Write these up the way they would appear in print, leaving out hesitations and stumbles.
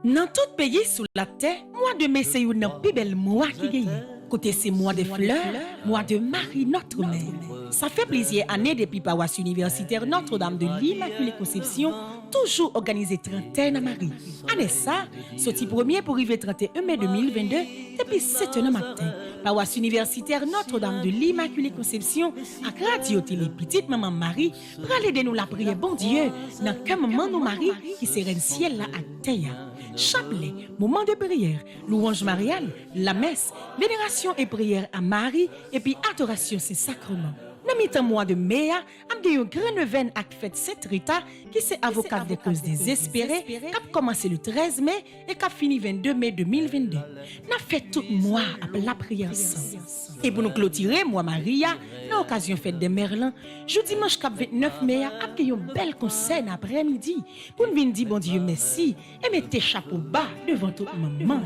Dans tout pays sous la terre, mois de mai c'est une plus belle mois qui gagne. Côté c'est mois de fleurs, mois de Marie Notre-Mère. Ça fait plusieurs années depuis paroisse universitaire Notre-Dame de l'Immaculée Conception, toujours organisé trentaine à Marie. Année ça, sorti premier pour arriver 31 mai 2022, depuis 7 h matin. Paroisse universitaire Notre-Dame de l'Immaculée Conception, à Radio Télé Petite Maman Marie, pour aller de nous la prière bon Dieu, dans quel moment nous Marie qui serait ciel là à terre. Chapelet, moment de prière, louange mariale, la messe, vénération et prière à Marie, et puis adoration ses sacrements. Dans mi-temps mois de mai, am gen yon grand neuvaine ak fête Sainte Rita qui c'est avocate des causes désespérées qui a commencé le 13 mai et qui a fini 22 mai 2022. N'a fait tout mois après la prière ensemble. Et pour nous clôturer, moi Maria, dans l'occasion fête de Merlin, jeudi dimanche cap 29 mai, a gen yon bel concert après-midi pour nous venir dire bon Dieu merci et mettez chapeau bas devant tout maman.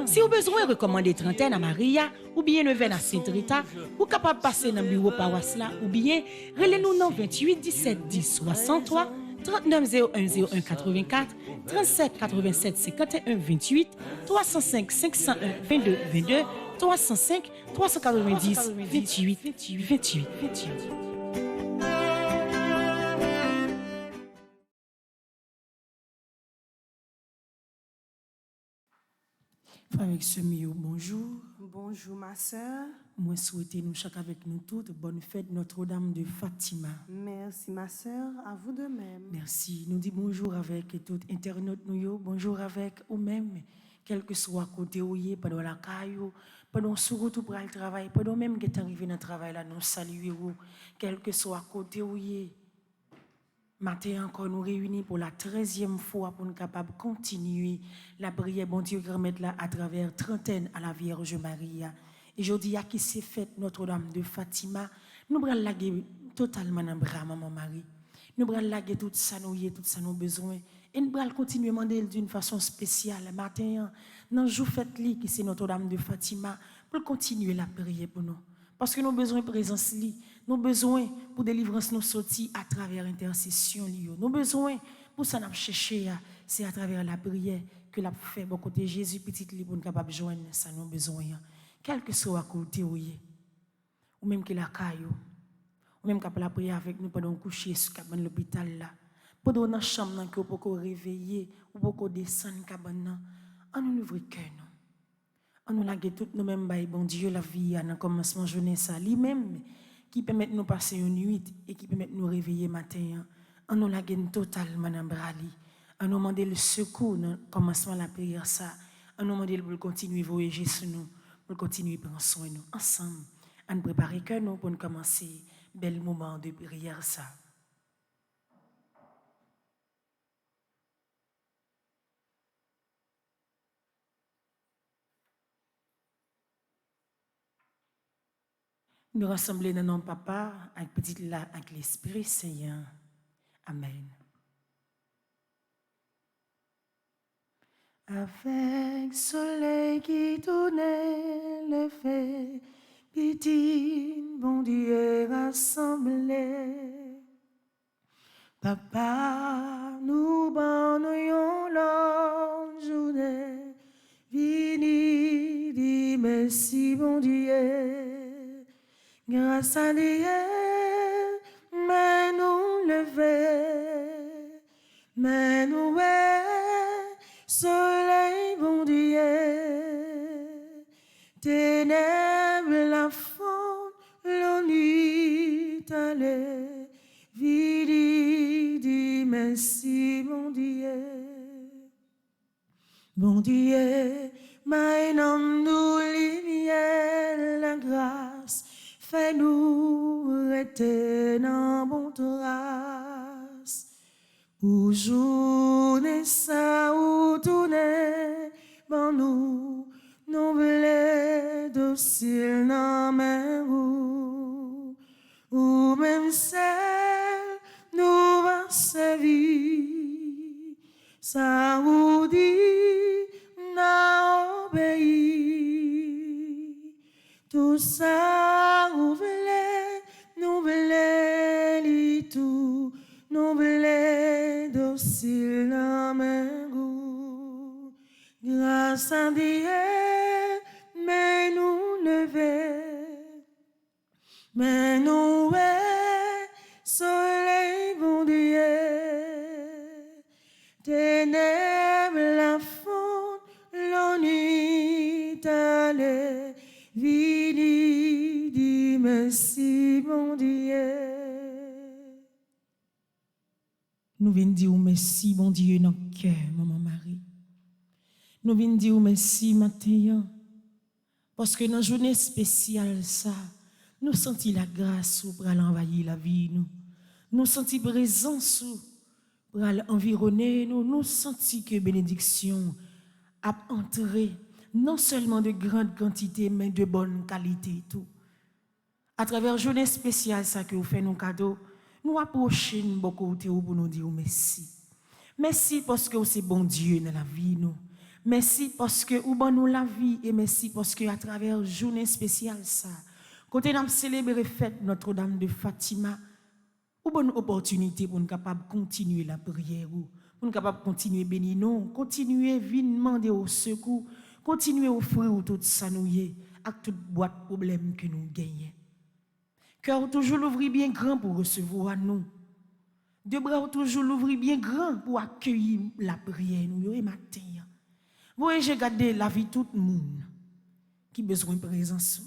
Si vous avez besoin de recommander trentaine à Maria ou bien neuvaine à Sainte Rita, vous capable passer dans le bureau paroisse là, ou bien relez-nous dans 28 17 10 63 39 01 01 84 37 87 51 28 305 501 22 22 305 390 28 28 28. Avec ce milieu, bonjour. Bonjour ma soeur. Moi souhaitez nous chaque avec nous toutes bonne fête Notre-Dame de Fatima. Merci ma soeur, à vous de même. Merci. Nous dit bonjour avec tout internaute nous bonjour avec vous-même, quel que soit côté où y est, pendant la caillou, pendant sur route pour le travail, pendant même que est arrivé dans le travail là, nous saluons, quel que soit côté où y est. Matin encore nous réunis pour la 13e fois pour nous capables de continuer la prière bon Dieu remettre là à travers trentaine à la Vierge Marie. Et je dis à qui s'est faite Notre-Dame de Fatima, nous allons laguer totalement dans bras maman Marie. Nous allons laguer tout ça nous besoin et nous allons continuer à demander d'une façon spéciale matin dans jour fête li qui c'est Notre-Dame de Fatima pour continuer la prière pour nous. Parce que nous avons besoin de présence, nous avons besoin pour délivrance nous sortir à travers l'intercession. Nous avons besoin pour ça nous chercher, c'est à travers la prière que la fait beaucoup de Jésus petit li pour nous capable joindre ça nous besoin. Quel que soit côté ou même que la caillou, ou même capable la prière avec nous pendant coucher sur cabane l'hôpital là, pendant dans chambre que pour qu'on réveiller ou pour qu'on descendre cabane, on nous ouvre cœur nous. On nous lague tout nous mêmes by bon Dieu la vie à commencement journée ça lui-même qui permet de nous passer une nuit et qui permet de nous réveiller matin. On nous lague totalement dans brali. On nous demande le secours dans commencement la prière ça. On nous demande pour continuer voyager sur nous, pour continuer prendre soin de nous ensemble. On prépare que nous pour commencer bel moment de prière ça. Nous rassembler dans notre papa, avec petit là, avec l'Esprit Saint. Amen. Avec soleil qui tournait le fait, petit bon Dieu rassemblé. Papa, nous bannons longue journée, vini, dis merci bon Dieu. Grâce à Dieu, mais nous lever, mais nous soleil bon Dieu, ténèbres la fond, l'on y allait, vidi, dis merci mon Dieu, bon Dieu, mais non nous lumière la grâce. Fais-nous rester dans bon trace. Pour journée ça ou tourner, bon nous voulons docile dans mes roues. Ou même celle nous va servir. Ça ou dit, n'a obéi. Tout ça nous voulons li tout, nous voulons docile dans mes goûts. samedi, mais nous lever, mais nous soleil bon Dieu, ténèbres la fonte, l'ennui t'allait, vini, dis merci bon Dieu. Nous venons dire merci, bon Dieu, dans le cœur, maman Marie. Nous venons dire merci, matin, parce que dans la journée spéciale, ça, nous sentons la grâce pour aller envahir la vie, nous. Nous sentons présence pour aller environner, nous sentons que bénédiction a entré, non seulement de grandes quantités, mais de bonne qualité, tout. À travers la journée spéciale, ça que vous faites nos cadeaux, nous approchons beaucoup pour nous dire merci. Merci parce que c'est bon Dieu dans la vie, nous. Merci parce que vous bon nous la vie et merci parce que à travers la journée spéciale, ça, quand nous célébrer fête Notre-Dame de Fatima, ou bonne opportunité pour nous capables de continuer la prière, pour nous capables de continuer bénir nous, continuer à demander au secours, continuer à offrir tout ça nous y avec toute boîte de problèmes que nous gagnons. Cœur toujours l'ouvrir bien grand pour recevoir nous. Deux bras toujours l'ouvrir bien grand pour accueillir la prière nous et matin. Vous voyez, j'ai gardé la vie de tout le monde qui a besoin de présence.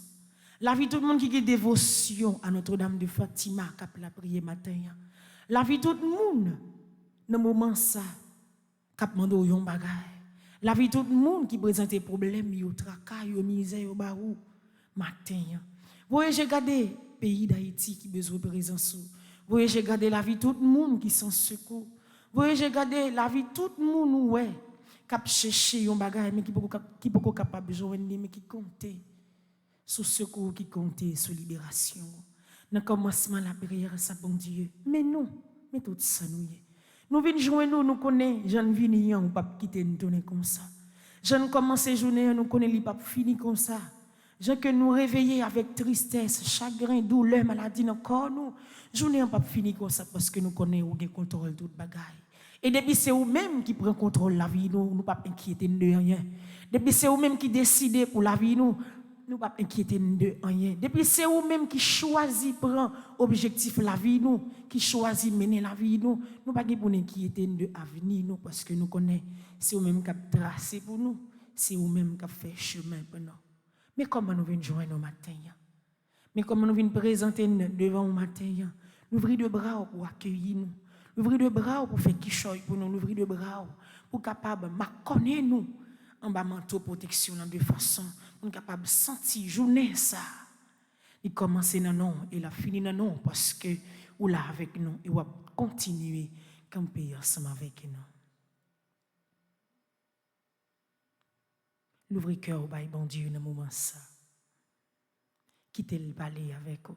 La vie de tout le monde qui a dévotion à Notre-Dame de Fatima qui a la prière matin. La vie de tout le monde dans le moment ça qui a demandé un bagage. La vie de tout le monde qui présente des problèmes, des tracas, des misères, des barreaux matin. Vous voyez, j'ai gardé pays d'Haïti qui a besoin de présence. Vous voyez, j'ai gardé la vie de tout le monde qui sont secours. Vous voyez, j'ai gardé la vie de tout le monde ouais, qui a cherché un bagage, mais qui n'est pas capable de joindre, mais qui compte sur secours, qui compte sur libération. Dans le commencement de la prière, ça bon Dieu. Mais non, mais tout ça nous y est. Nous venons joindre nous connaissons, je ne viens pas, pas quitter nous donner comme ça. Je ne commence la journée, nous connaissons, pas fini comme ça. J'ai que nous réveiller avec tristesse, chagrin, douleur, maladie dans le corps, nous. Journée n'a pas fini comme ça parce que nous connaissons ou contrôle toute bagaille. Et depuis c'est vous-même qui prenez contrôle de la vie, nous ne pas inquiéter de rien. Depuis c'est vous-même qui décidez pour la vie, nous ne pas inquiéter de rien. Depuis c'est vous-même qui choisit prendre objectif la vie, nous, qui choisit mener la vie, nous ne pas pour inquiéter de l'avenir, nous, parce que nous connaissons, c'est vous-même qui a tracé pour nous, c'est vous-même qui a fait chemin pour nous. Mais comment nous venons joindre nos matins? Mais comment nous venons présenter devant nos matins? Nous ouvrons de bras pour accueillir nous. Nous ouvrons de bras pour faire quichoy pour nous. Nous ouvrons de bras pour capable de connaître nous en bas manteau protection de façon pour capable de sentir journée ça. Il commence dans nous et la finit dans nous parce que ou là avec nous et va continuer à camper ensemble avec nous. L'ouvrir cœur au bail bon Dieu dans le moment ça. Quittez le palais avec vous.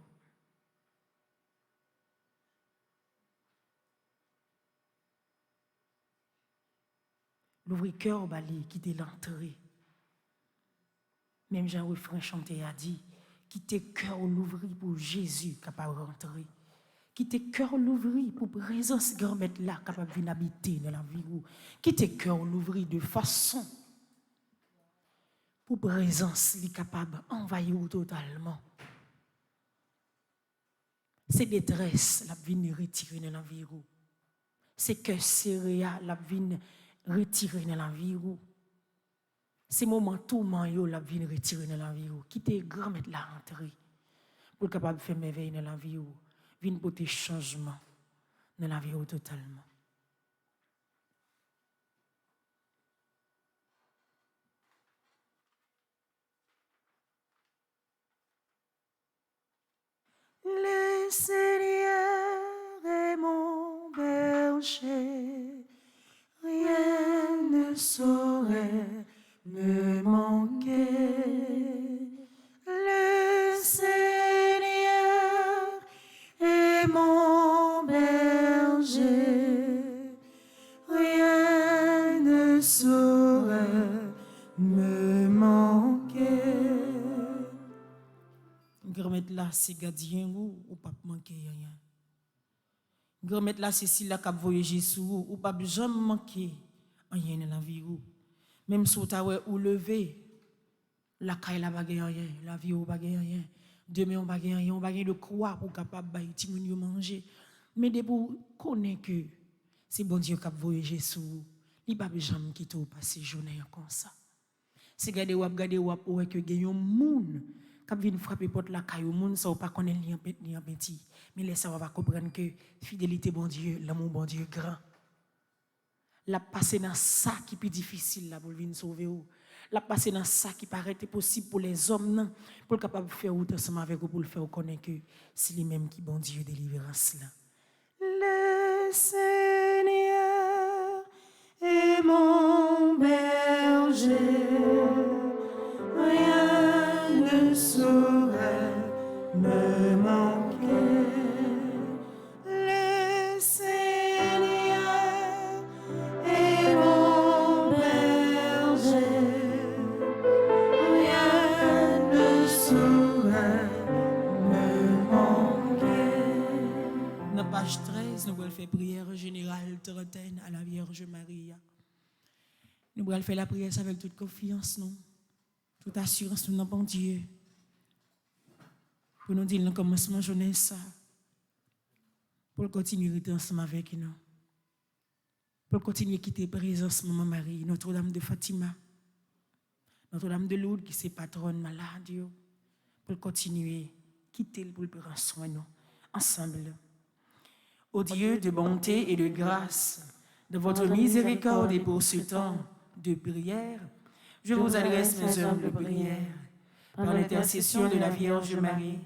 L'ouvrir cœur au balai, quittez l'entrée. Même Jean refrain chanté a dit, quittez cœur l'ouvrir pour Jésus capable de rentrer. Quittez cœur l'ouvrir pour présence grand-mère là capable de venir habiter dans la vie. Quittez cœur l'ouvrir de façon pour présence li capable d'envahir totalement. C'est détresse la vie retirer dans la vie. C'est que céréales la vie retirer dans la vie. C'est moment tourment yo la vie retirer dans la vie. Quitter grand-mère la rentrer pour capable faire merveille dans la vie. Vinn porter changement dans la vie totalement. Le Seigneur est mon berger, rien ne saurait me manquer. Le Seigneur est mon berger, rien ne saurait me manquer. Grand-mère là, c'est gardien ou pas manquer rien. Grand-mère là, c'est si la cap voyager sous ou pas jamais manquer rien dans la vie ou. Même si tu as ou levé, la caille la baguette rien, la vie ou baguette rien. Demain on baguette rien, on baguette de quoi pour capable bailler ti moun yo manger. Mais de pour connaître que c'est bon Dieu qui a voyagé sous, il pas jamais quitter passer journée comme ça. C'est garder ou que gagne un monde qui vient frapper porte la caille au monde ça ou pas connaître ni en petit. Mais laisse ça va comprendre que fidélité bon Dieu, l'amour bon Dieu grand. La passer dans ça qui est plus difficile là pour venir sauver ou. La passer dans ça qui paraît possible pour les hommes non, pour capable faire route ensemble avec vous pour le faire connaître que c'est lui même qui bon Dieu délivrance là. Le Seigneur est mon berger, rien ne saurait me manquer. Le Seigneur est mon berger, rien ne saurait me manquer. Dans page 13, nous allons faire prière générale trentaine à la Vierge Marie. Nous allons faire la prière avec toute confiance, nous, toute assurance, nous, dans bon Dieu. Pour nous dire le commencement de jeunesse, pour continuer à être ensemble avec nous. Pour continuer à quitter présence Maman Marie, Notre-Dame de Fatima, Notre-Dame de Lourdes qui est patronne malade, pour continuer à quitter pour prendre soin de nous, ensemble. Ô Dieu de bonté et de grâce, de votre miséricorde et pour ce temps de prière, je vous adresse mes humbles prières. Par l'intercession de la Vierge Marie,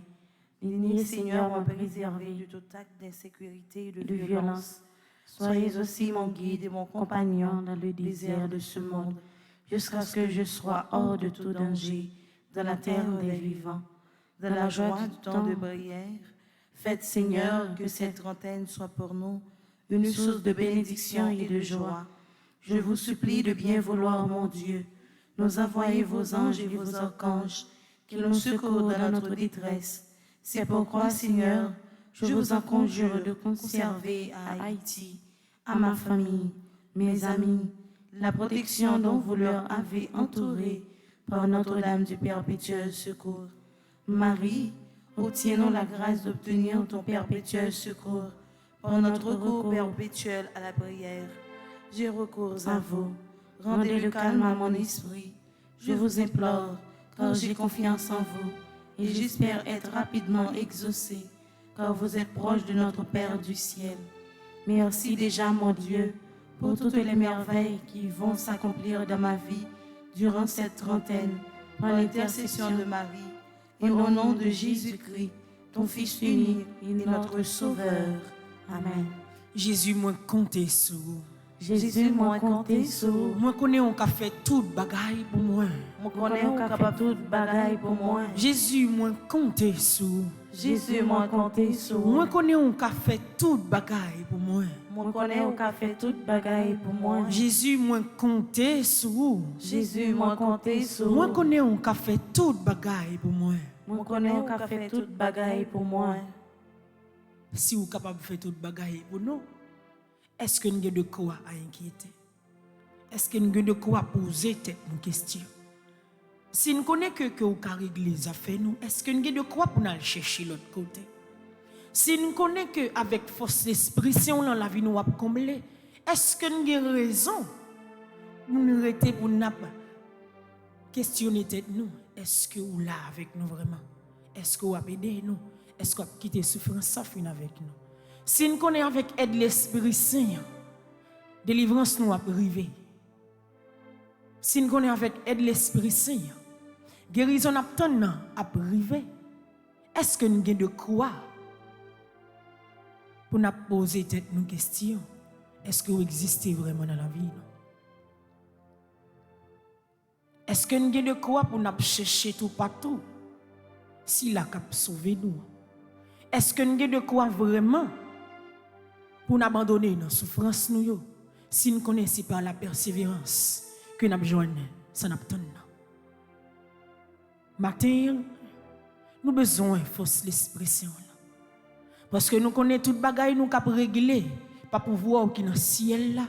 Bénis, Seigneur, me préserver de tout acte d'insécurité et de violence. Soyez aussi mon guide et mon compagnon dans le désert de ce monde, jusqu'à ce que je sois hors de tout danger, dans la terre des vivants. Dans la joie du temps de prière, faites, Seigneur, que cette trentaine soit pour nous une source de bénédiction et de joie. Je vous supplie de bien vouloir, mon Dieu, nous envoyer vos anges et vos archanges, qui nous secourent dans notre détresse. C'est pourquoi, Seigneur, je vous en conjure de conserver à Haïti, à ma famille, mes amis, la protection dont vous leur avez entouré par Notre-Dame du Perpétuel Secours. Marie, obtiens-nous la grâce d'obtenir ton perpétuel secours par notre recours perpétuel à la prière. J'ai recours à vous. Rendez le calme à mon esprit. Je vous implore, car j'ai confiance en vous et j'espère être rapidement exaucé, car vous êtes proche de notre Père du ciel. Merci déjà, mon Dieu, pour toutes les merveilles qui vont s'accomplir dans ma vie durant cette trentaine, par l'intercession de Marie, et au nom de Jésus-Christ, ton Fils unique et notre Sauveur. Amen. Jésus, moi compter sur vous. Jésus, moi compter sur. Moi connais on a fait toute bagaille pour moi. Moi connais on capable toute bagaille pour moi. Jésus, moi compter sur. Jésus, moi compter sur. Moi connais on a fait toute bagaille pour moi. Moi connais on a fait toute bagaille pour moi. Jésus, moi compter sur. Jésus, moi compter sur. Moi connais on a fait toute bagaille pour moi. Moi connais on a fait toute bagaille pour moi. Si vous êtes capable de faire toute bagaille pour nous, est-ce que nous avons de quoi à inquiéter? Est-ce que nous avons de quoi poser tête nos questions? Si nous connaissons que vous avez réglé les affaires, est-ce que nous avons de quoi pour nous chercher l'autre côté? Si nous connaissons qu'avec force d'esprit, si on la vie nous a comblé, est-ce que nous avons raison pour nous arrêter pour nous questionner tête nous? Est-ce que vous là avec nous vraiment? Est-ce que vous avez aidé nous? Est-ce que vous avez quitté souffrance sans fin avec nous? Si nous connaissons avec aide l'Esprit Saint, délivrance nous a privé. Si nous connaissons avec aide l'Esprit Saint, guérison a privé. Est-ce que nous avons de quoi pour nous poser nos questions? Est-ce que vous existez vraiment dans la vie? Est-ce que nous avons de quoi pour nous chercher tout partout? Si la cap sauver nous. Est-ce que nous avons de quoi vraiment pour nous abandonner dans la souffrance nous? Si nous connaissons par la persévérance que nous avons besoin, ça n'a pas de matin, nous avons besoin de force l'expression. Parce que nous connaissons toute bagaille nous cap régler, pas pouvoir qui dans le ciel là.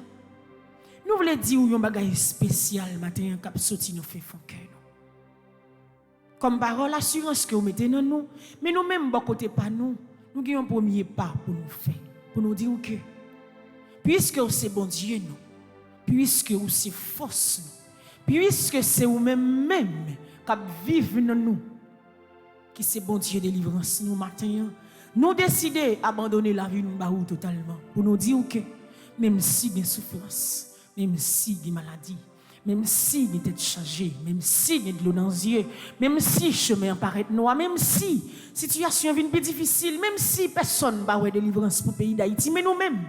Nous voulons dire un bagage spécial matin cap sorti nous fait fond cœur. Comme parole assurance que vous mettez dans nous, mais nous même bon côté pas nous avons un premier pas pour nous faire, pour nous dire que puisque c'est bon Dieu nous, puisque c'est force nous, puisque c'est vous-même qui vivent dans nous, qui c'est bon Dieu délivrance nous matin, nous décidons d'abandonner la vie nous totalement pour nous dire que même si il y a souffrance, même si il y a maladie, même si il y a tête chargée, même si il y a de l'eau dans les yeux, même si le chemin paraît noir, même si la situation est plus difficile, même si personne n'a pas de délivrance pour le pays d'Haïti, mais nous-mêmes,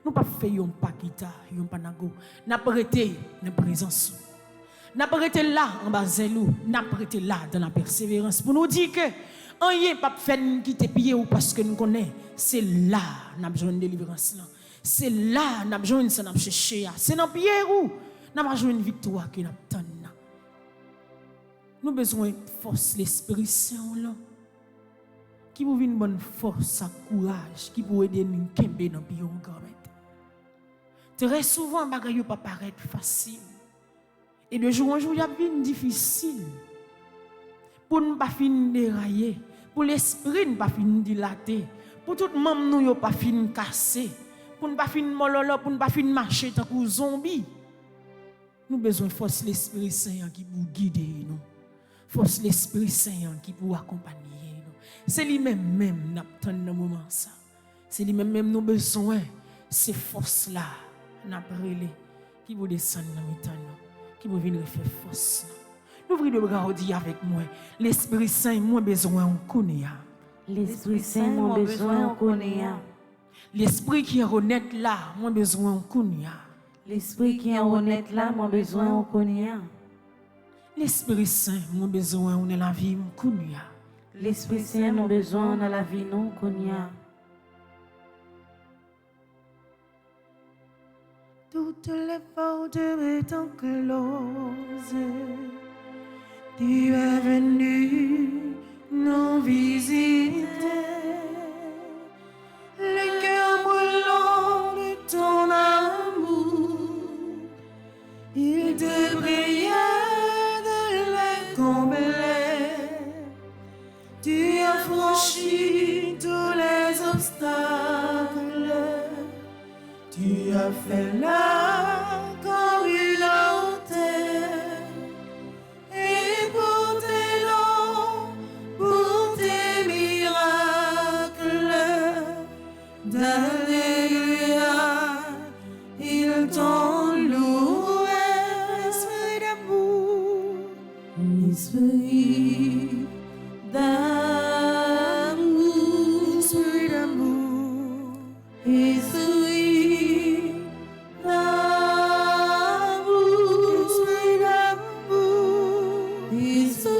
nous ne pouvons pas faire un pas guitare, un pas nago, nous avons arrêté dans la présence. Nous avons arrêté là en bas de nous, nous avons arrêté là dans la persévérance pour nous dire que rien ne peut faire quitter pied ou parce que nous connaissons, c'est là que nous avons besoin de délivrance. C'est là que nous avons besoin de chercher. C'est dans pied où nous avons besoin de victoire que nous avons. Nous avons besoin de force, l'Esprit Saint là, qui vous une bonne force, courage, qui vous aider nous à camper dans le pied. Très souvent, les choses ne pas paraître facile. Et de jour en jour, il y a bien difficile. Pour ne pas finir dérailler, pour l'esprit ne pas finir dilater, pour tout le monde ne pas finir casser, pour ne pas finir mololo, pour ne pas finir marcher tant que zombie. Nous avons besoin de force l'Esprit Saint qui vous guide nous. Force l'Esprit Saint qui vous accompagner nous. C'est lui-même qui attend dans moment ça. C'est lui-même nous besoin ces forces là n'a brûlé qui vous descendent dans le temps qui vous viennent faire force. Ouvrez le bras avec moi. L'Esprit Saint moi besoin on connaît. L'Esprit Saint moi besoin on connaît. L'Esprit qui est honnête là moi besoin on connaît. L'Esprit qui est honnête là moi besoin on connaît. L'Esprit Saint moi besoin on est la vie on connaît. L'Esprit Saint moi besoin dans la vie non connaît. Toutes les portes étant closes, tu es venu nous visiter. Le cœur brûlant de ton amour, il te priait de les combler. Tu as franchi tous les obstacles. Tu as fait là comme une hauteur, et pour tes noms, pour tes miracles, d'alléluia, ils t'ont loué. Esprit d'amour, esprit d'amour, esprit d'amour, esprit.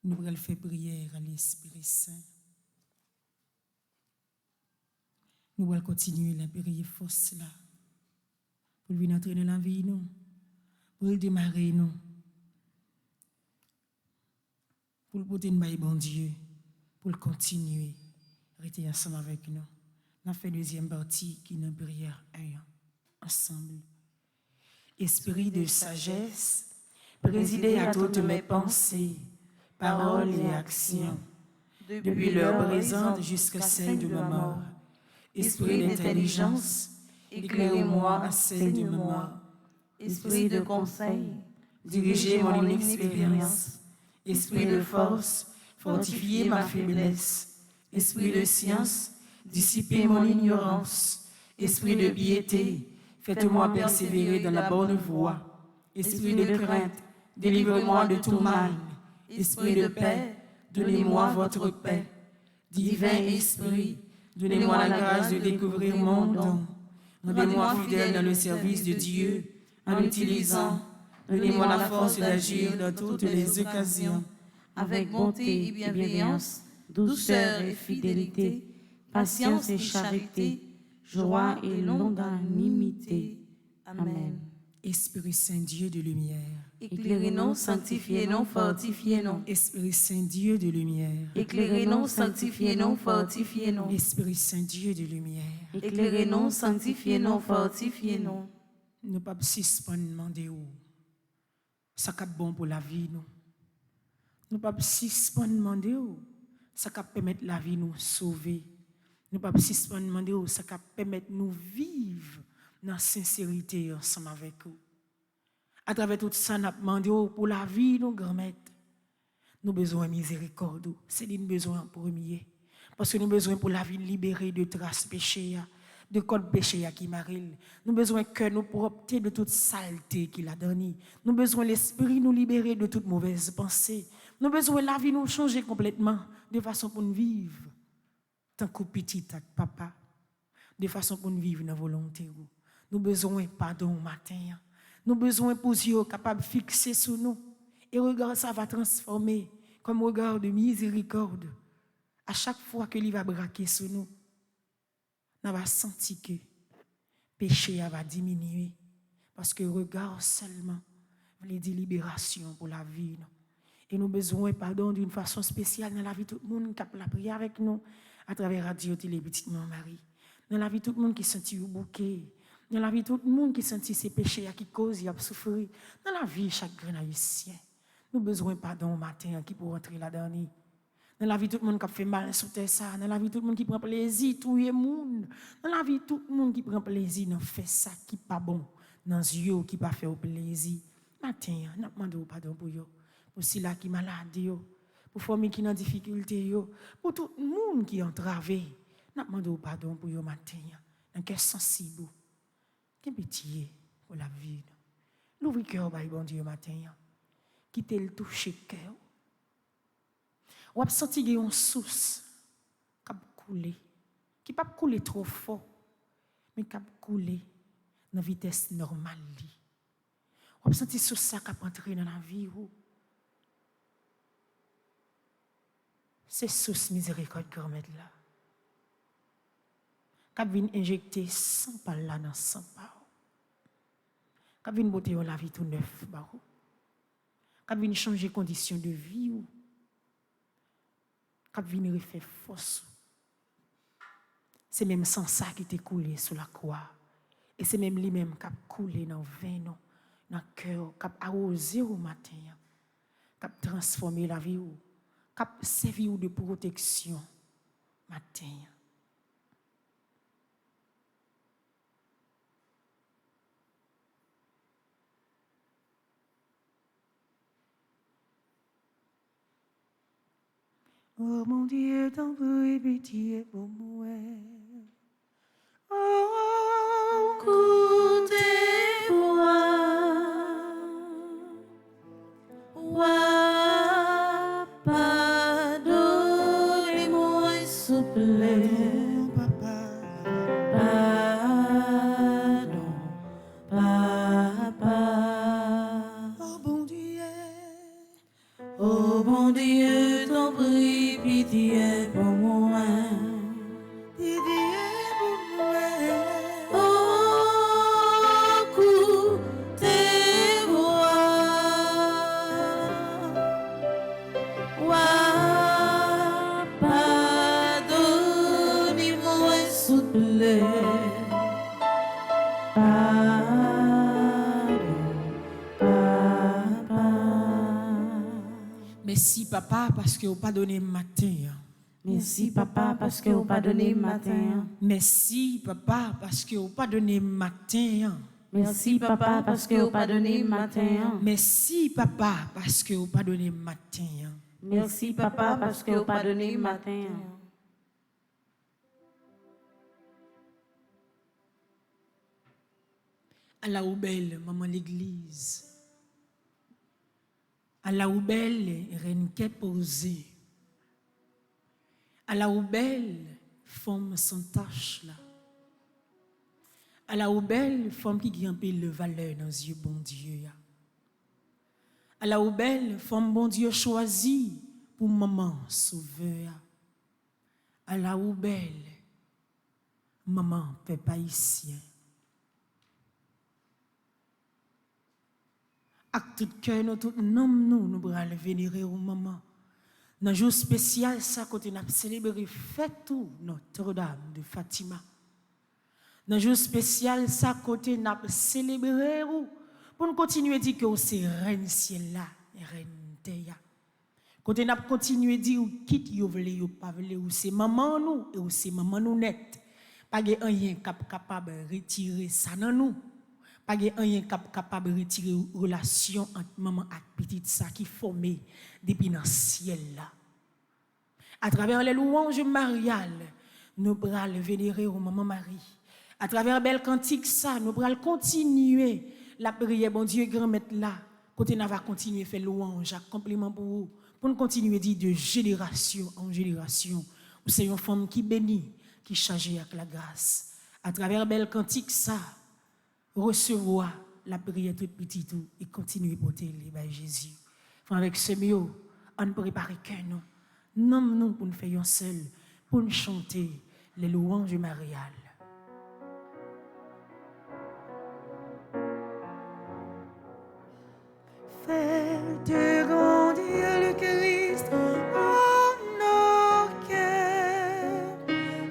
Nous allons faire prière à l'Esprit Saint. Nous allons continuer la prière force là. Pour lui entrer dans la vie, nous. Pour démarrer, nous. Pour le porter une bon Dieu. Pour continuer. Rester ensemble avec nous. On a fait deuxième partie qui est une prière ensemble. Esprit de sagesse, présidez à toutes mes pensées, paroles et actions, depuis l'heure présente jusqu'à celle de ma mort. Esprit d'intelligence, éclairez-moi à celle de ma mort. Esprit de conseil, dirigez mon inexpérience. Esprit de force, fortifiez ma faiblesse. Esprit de science, dissipez mon ignorance. Esprit de piété, Faites-moi persévérer dans la bonne voie. Esprit de crainte, délivrez-moi de tout mal. Esprit de paix, donnez-moi votre paix. Divin Esprit, donnez-moi la grâce de découvrir mon don. Rendez-moi fidèle dans le service de Dieu en l'utilisant. Donnez-moi la force d'agir dans toutes les occasions. Avec bonté et bienveillance, douceur et fidélité, patience et charité, joie et longanimité. Amen. Esprit Saint Dieu de lumière. Éclairez-nous, sanctifiez-nous, fortifiez-nous. Esprit Saint Dieu de lumière. Éclairez-nous, sanctifiez-nous, fortifiez-nous. Esprit Saint Dieu de lumière. Éclairez-nous, sanctifiez-nous, fortifiez-nous. Nous pas suspendre demander où. Ça cap bon pour la vie nous. Nous pas suspendre demander où. Ça cap permettre la vie nous sauver. Nous pas suspendre demander où. Ça cap permettre nous vivre dans sincérité ensemble avec vous. À travers tout ça, nous demandé pour la vie, nous grand-mère. Nous avons besoin de miséricorde. C'est une besoin en premier. Parce que nous avons besoin pour la vie libérer de traces péché, de code péché qui m'arrive. Nous avons besoin que nous propter de toute saleté qu'il a donnée. Nous avons besoin l'esprit nous libérer de toute mauvaise pensée. Nous avons besoin la vie nous changer complètement de façon pour nous vivre. Tant que petit papa, de façon pour nous vivre dans la volonté. Nous avons besoin de pardon au matin. Nous avons besoin pour yeux capables de fixer sur nous. Et regarde, ça va transformer comme regard de miséricorde. À chaque fois que lui va braquer sur nous, on va sentir que le péché va diminuer. Parce que regard seulement veut dire libération pour la vie. Et nous avons besoin pardon d'une façon spéciale dans la vie de tout le monde qui a la prière avec nous à travers Radio Télé Petite Marie. Dans la vie de tout le monde qui sentit au bouquet. Dans la vie de tout le monde qui sentit ses péchés qui causent, qui a souffert. Dans la vie de chaque grand haïtien. Nous avons besoin de pardon au matin qui pour entrer là-dedans. Dans la vie de tout le monde qui a fait mal sur terre ça. Dans la vie de tout le monde qui prend plaisir, tout le monde. Dans la vie de tout le monde qui prend plaisir, dans fait ça qui n'est pas bon. Dans les yeux qui pas fait au plaisir. Matin, nous demandons pardon pour eux. Pour ceux qui sont malades, pour les familles qui sont en difficulté, pour tout le monde qui est entravé. Nous demandons pardon pour eux matin. Dans quel sensible. Quelle pitié pour la vie. L'ouvre cœur, bon Dieu, matin. Quittez le toucher cœur. Ou avez senti qu'il y a une source qui a coulé. Qui ne peut pas couler trop fort, mais qui a coulé dans la vitesse normale. Ou avez senti source ça qui a entré dans la vie. C'est source miséricorde que vous mettez là. Qui vient injecter 100 par là dans 100 par. Qui vient botter la vie tout neuf. Qui vient changer les conditions de vie. Qui vient refaire force. C'est même sans ça qui t'est coulé sur la croix. Et c'est même lui-même qui a coulé dans le vin, dans le cœur, qui a arrosé au matin, qui a transformé la vie, qui a servi de protection matin. Oh mon Dieu, t'en prie, pitié pour moi. Oh, Écoutez-moi, pardonnez-moi, s'il vous plaît. papa. Pardon, papa. Oh bon Dieu. Oh bon Dieu, t'en prie, pitié pour moi. Pitié pour moi. Oh, écoutez-moi. Pardonnez-moi, s'il vous plaît. Pardon, papa. Merci papa parce que vous pas donné matin. Merci papa parce que vous pas donné matin. Merci papa parce que vous pas donné matin. Merci papa parce que vous pas donné matin. Merci papa parce que vous pas donné matin. Merci papa parce que vous pas donné matin. À la belle, maman l'église. À la belle, reine qui est posée. À la belle, femme sans tache là. À la belle, femme qui a le valeur dans les yeux bon Dieu. À la belle, femme bon Dieu choisi pour maman sauveur. À la belle, maman peuple haïtien. Avec tout cœur, nous tout nom nous allons vénérer au maman. Dans un jour spécial, ça, côté nous célébrer fête tout Notre-Dame de Fatima. Dans un jour spécial, ça, côté nous célébrer pour nous continuer à dire que c'est reine ciel là, reine terre. Côté nous continuer à dire quitte vous voulez ou pas voulez ou c'est maman nous et ou c'est maman nous net. Pas de rien capable de retirer ça dans nous. Pas de rien capable de retirer relation entre maman et petite ça qui formé depuis dans le ciel là. À travers les louanges mariales, nous allons vénérer au maman Marie. À travers bel cantique ça, nous allons continuer la prière bon Dieu grand maître là. Côté nous va continuer faire louange, compliment pour vous, pour nous continuer à dire de génération en génération. Vous c'est une femme qui bénit, qui chargée avec la grâce. À travers bel cantique ça, recevoir la prière toute petite et continuer à porter les Jésus. Avec ce mieux, on prépare que nous. Nomme-nous pour nous faire un seul, pour nous chanter les louanges mariales. Faites grandir le Christ en nos cœurs,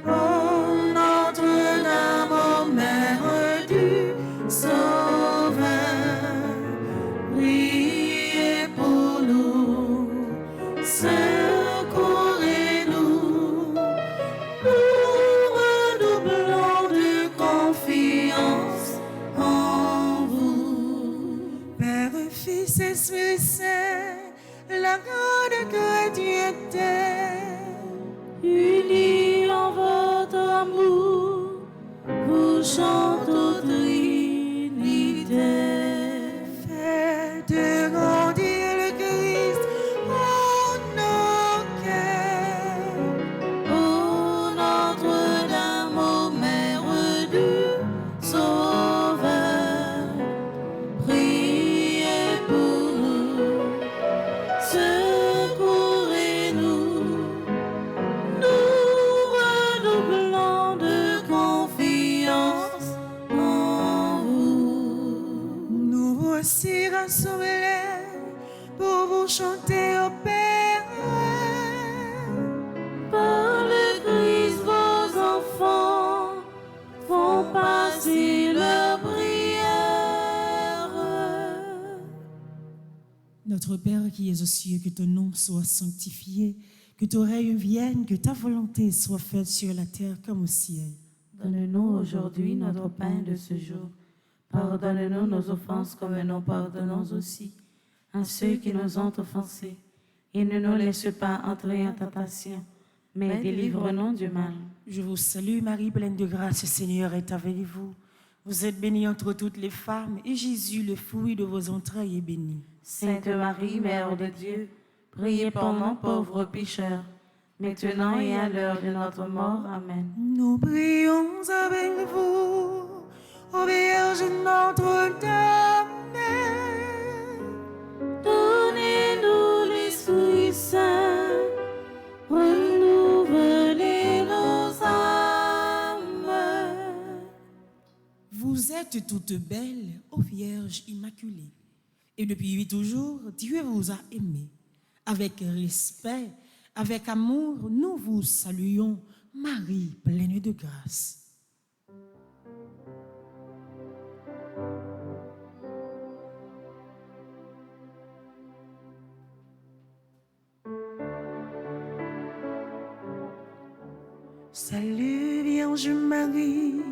en Notre-Dame, ô Mère du Sauveur. Priez pour nous, secourez-nous, nous redoublons de confiance en vous. Père, Fils, Esprit Saint, la grande chrétienté, Unis en votre amour, vous chantons Trinité. faites grandir le Christ en nos cœurs. Ô Notre-Dame, ô Mère du Sauveur, priez pour nous, secourez-nous, nous redoublons de confiance en vous. Nous aussi rassemblés pour vous chanter au Père. Par le Christ, vos enfants font passer leur prière. Notre Père qui es aux cieux, que ton nom soit sanctifié, que ton règne vienne, que ta volonté soit faite sur la terre comme au ciel. Donne-nous aujourd'hui notre pain de ce jour. Pardonne-nous nos offenses comme nous pardonnons aussi à ceux qui nous ont offensés. Et ne nous laisse pas entrer en tentation, mais délivre-nous du mal. Je vous salue Marie, pleine de grâce, le Seigneur est avec vous. Vous êtes bénie entre toutes les femmes, et Jésus, le fruit de vos entrailles, est béni. Sainte Marie, Mère de Dieu, priez pour nous pauvres pécheurs, maintenant et à l'heure de notre mort. Amen. Nous prions avec vous, ô Vierge Notre-Dame. Donnez-nous l'Esprit Saint, renouvelez nos âmes. Vous êtes toutes belles, ô Vierge Immaculée. Et depuis toujours, Dieu vous a aimé. Avec respect, avec amour, nous vous saluons, Marie, pleine de grâce. Salut Vierge Marie,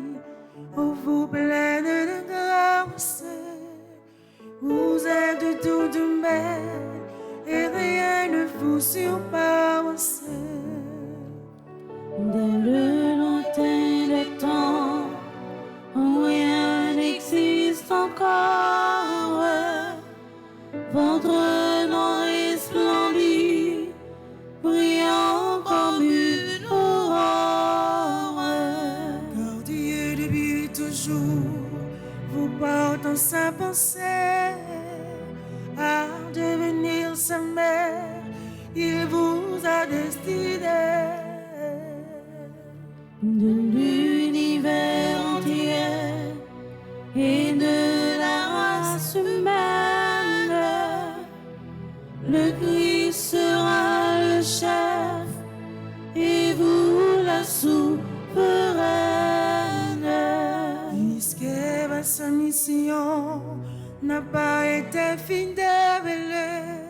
ô vous pleine de grâce, vous êtes toute belle et rien ne vous surpasse. Dès le lointain des temps, où rien n'existe toujours vous porte en sa pensée à devenir sa mère, il vous a destiné de l'univers entier et de la race humaine. Le Christ sera le chef et vous la souveraine. Puisque sa mission n'a pas été finie de révéler,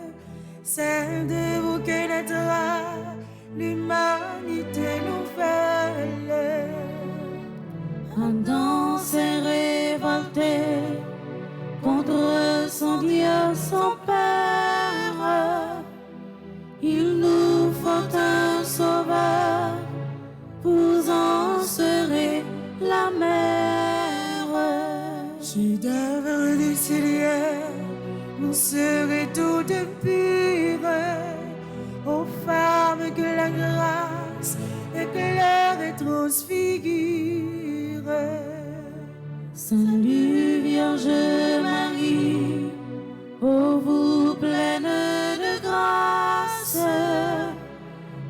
celle de vous que naîtra l'humanité nouvelle. Adam s'est révolté contre son Dieu, son Père. Il nous faut un sauveur, vous en serez la mère. Si d'œuvre du ciel, vous serez toutes pures, aux femmes que la grâce éclaire et transfigure. Salut Vierge Marie, ô vous pleine de grâce,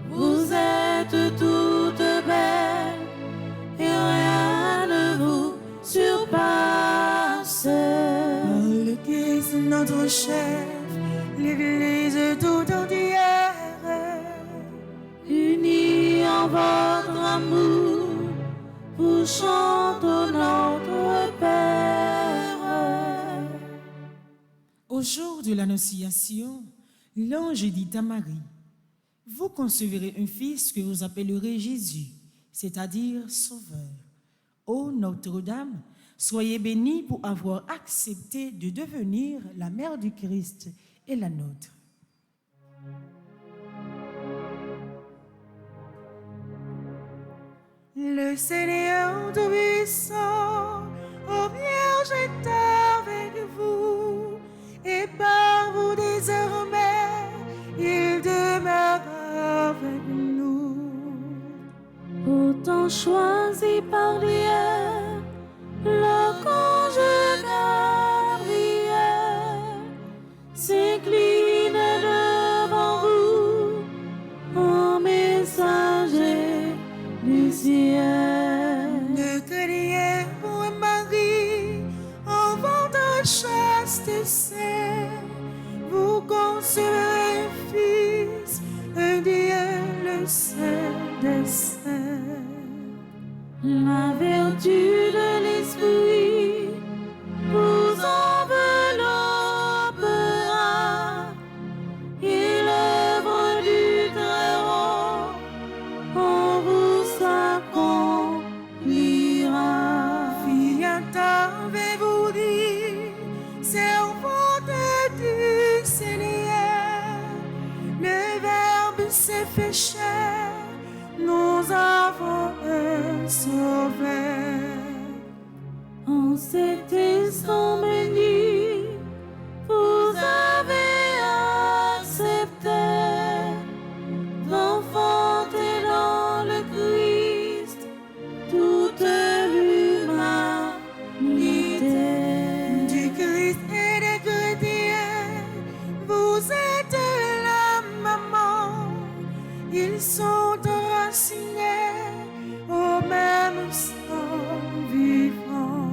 vous êtes toute belle et rien ne vous surpasse. Le Christ, notre chef, l'Église tout entière, Unis en votre amour, vous chantons notre Père. Au jour de l'Annonciation, l'ange dit à Marie, vous concevrez un fils que vous appellerez Jésus, c'est-à-dire Sauveur. Ô Notre-Dame, soyez bénie pour avoir accepté de devenir la mère du Christ et la nôtre. Le Seigneur Tout-Puissant, ô Vierge, est avec vous, et par vous désormais, il demeure avec nous. Autant choisi par Dieu, l'archange Gabriel s'incline devant vous en messager du ciel. Ne craignez point Marie, enfant de chaste sein, vous concevrez un fils, un Dieu le Saint des saints. La vertu de l'Esprit vous enveloppera et l'œuvre du Très-Haut en vous accomplira. Fille, attendez-vous dire, servante du Seigneur, le Verbe s'est fait chair, nous avons un sauveur. En cet instant béni, vous avez accepté d'enfanter dans le Christ toute l'humanité. Du Christ et des chrétiens, vous êtes la maman, ils sont enracinés au même sang vivant.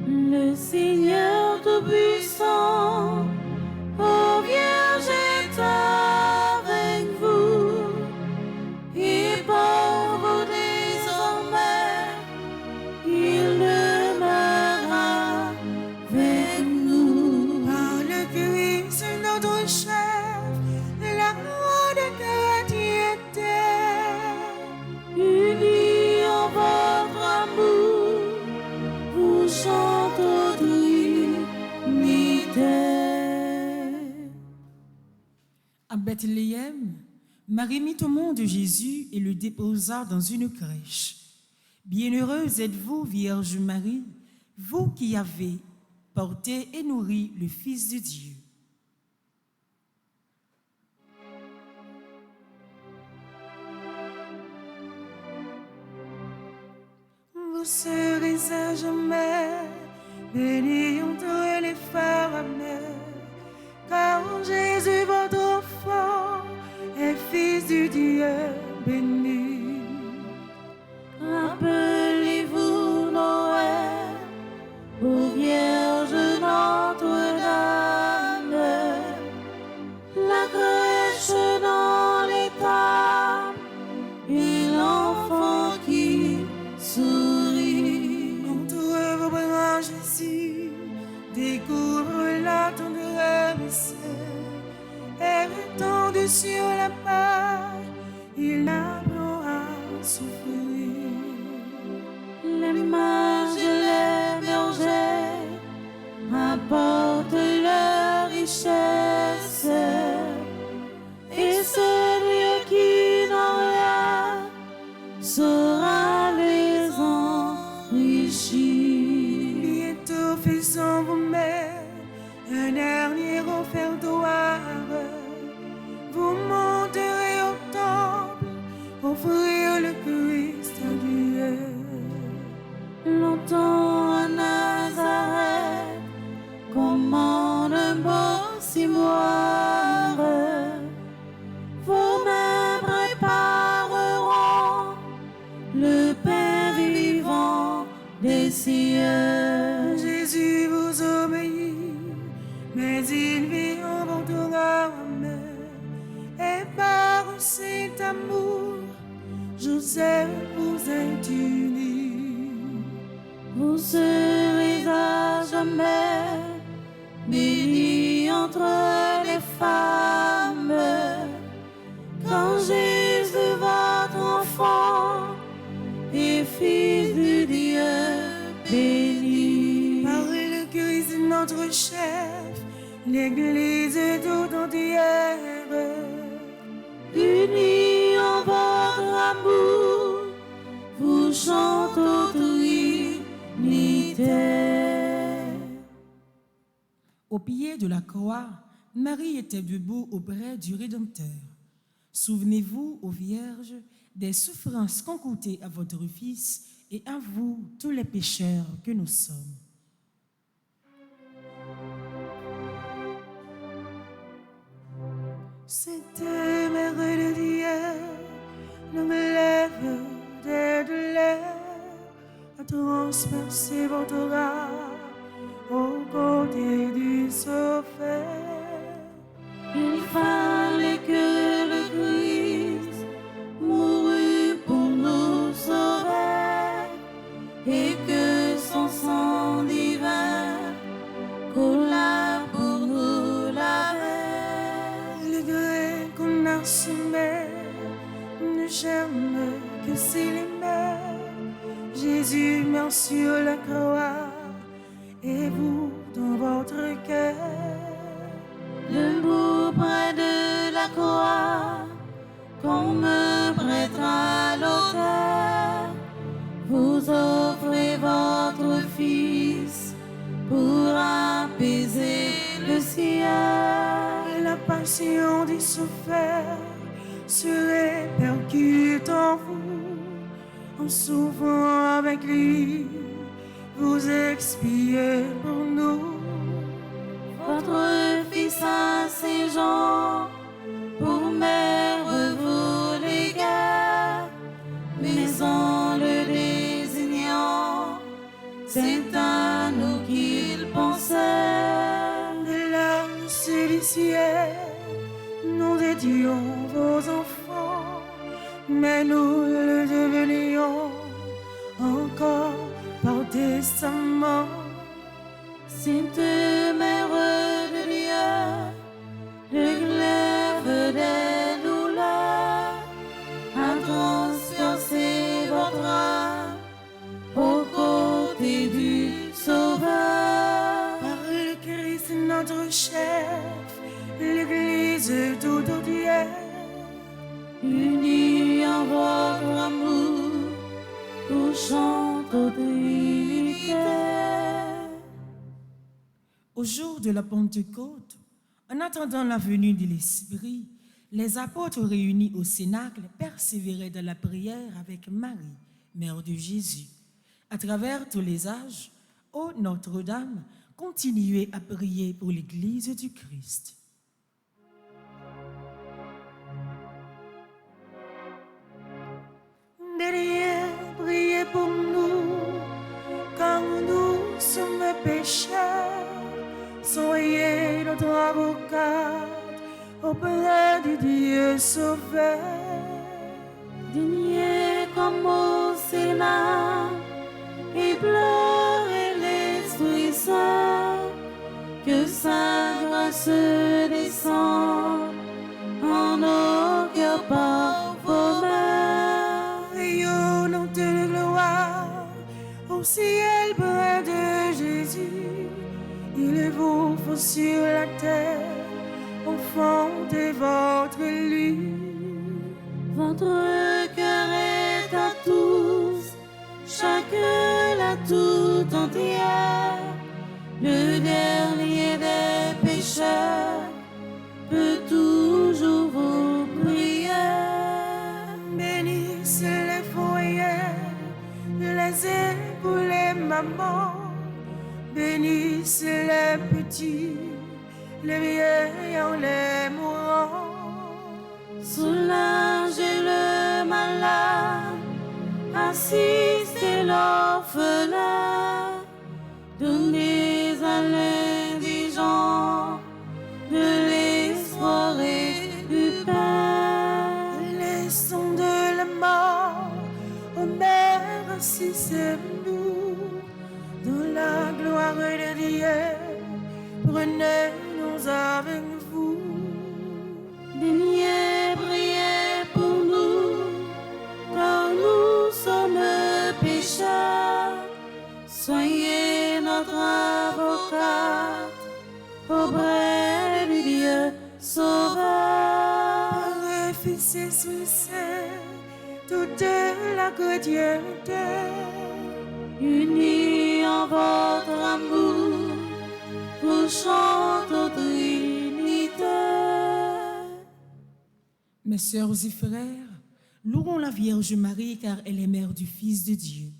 Le Seigneur Tout-Puissant, ô Vierge, est avec vous, et par vous désormais, il demeurera avec nous. Par le Christ, notre chef, la grande chrétienté, Unis en votre amour, vous chantons d'unité. à Bethléem, Marie mit au monde Jésus et le déposa dans une crèche. Bienheureuse êtes-vous, Vierge Marie, vous qui avez porté et nourri le Fils de Dieu. Vous serez à jamais bénie entre les femmes, car Jésus, votre enfant, est fils du Dieu béni. Rappelez-vous Noël, ô Vierge Notre-Dame, la crèche dans l'étable et l'enfant qui sourit. Entre vos bras, Jésus, découvre la tendresse, et étendu sur la paille, il apprend à souffrir. Les mages et les bergers apportent leur richesse, et celui qui n'en rien saura les enrichir. Bientôt faisons vous-même un dernier offertoire. Vous monterez au temple, offrir le Christ à Dieu. Longtemps à Nazareth, commande un beau ciboire. Vos mains prépareront le pain vivant des cieux. Jésus vous obéit, mais il vit en votre âme, et par cet amour, Joseph vous est uni. Vous serez à jamais bénie entre les femmes, quand Jésus, votre enfant, est fils du Dieu béni. Par le Christ notre chef, l'Église tout entière, Unis en votre amour, vous chantez unité. Au pied de la croix, Marie était debout auprès du Rédempteur. Souvenez-vous, ô Vierge, des souffrances qu'ont coûtées à votre Fils et à vous, tous les pécheurs que nous sommes. Sainte Mère de Dieu, nous lève des douleurs à transpercer votre âme au côté du Sauveur. Il fallait que le Christ mourût pour nous sauver et que son sang divin coula pour nous laver. Le grain qu'on a semé ne germe que s'il est meurt. Jésus meurt sur la croix et vous dans votre cœur. Debout près de la croix, comme un prêtre à l'autel, vous offrez votre Fils pour apaiser le ciel. La passion du Sauveur se répercute en vous, en souffrant avec lui, vous expiez pour nous. Votre Fils à ses gens, pour mère vous léguez, mais en le désignant, c'est à nous qu'il pensait. De là, c'est du ciel, nous étions vos enfants, mais nous le devenions encore par testament. Sainte Mère de Dieu, le glaive des douleurs, a transpercé votre âme au côté du Sauveur. Par le Christ notre chef, l'Église tout entière, Unis en votre amour, nous chantons d'unité. Au jour de la Pentecôte, en attendant la venue de l'Esprit, les apôtres réunis au Cénacle persévéraient dans la prière avec Marie, mère de Jésus, À travers tous les âges, ô Notre-Dame, continuez à prier pour l'Église du Christ. Derrière, priez pour nous, car nous sommes pécheurs. Soyez notre avocat auprès du Dieu sauveur. Digné comme au Sénat, et pleurer l'Esprit Saint, que sa grâce descende en nos cœurs par vos mains. Rayonnons de gloire au ciel près de Jésus. Il vous faut sur la terre, enfantez votre élu. Votre cœur est à tous, chacun la tout entière. Le dernier des pécheurs peut toujours vous prier. Bénissez les foyers, les épouses, les mamans. Bénissez les petits, les vieillards, les mourants. Soulagez le malade, assistez l'orphelin, donnez à l'indigent de l'espoir et du pain. Laissons de la mort aux mères, assistez-nous dans la gloire de Dieu. Prenez-nous avec vous. Daignez prier pour nous, car nous sommes pécheurs. Soyez notre avocat auprès du Dieu Sauveur. Père, Fils et Saint, toute la chrétienté, Unis en votre amour, vous chantons Trinité. Mes sœurs et frères, louons la Vierge Marie car elle est mère du Fils de Dieu.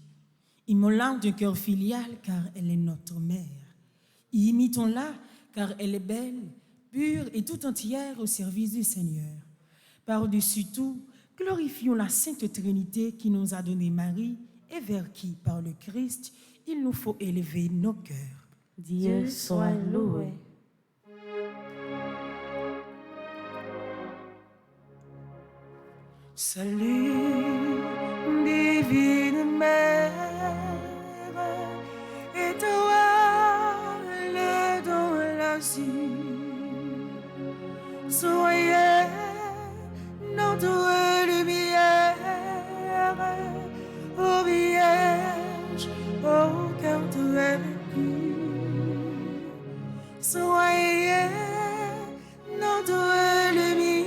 Immolons d'un cœur filial car elle est notre mère. Imitons-la car elle est belle, pure et tout entière au service du Seigneur. Par-dessus tout, glorifions la Sainte Trinité qui nous a donné Marie et vers qui, par le Christ, il nous faut élever nos cœurs. Dieu soit loué. Salut, divine mère, étoile dans l'azur, soyez notre lumière, ô Vierge, au cœur très pur, soyez notre lumière.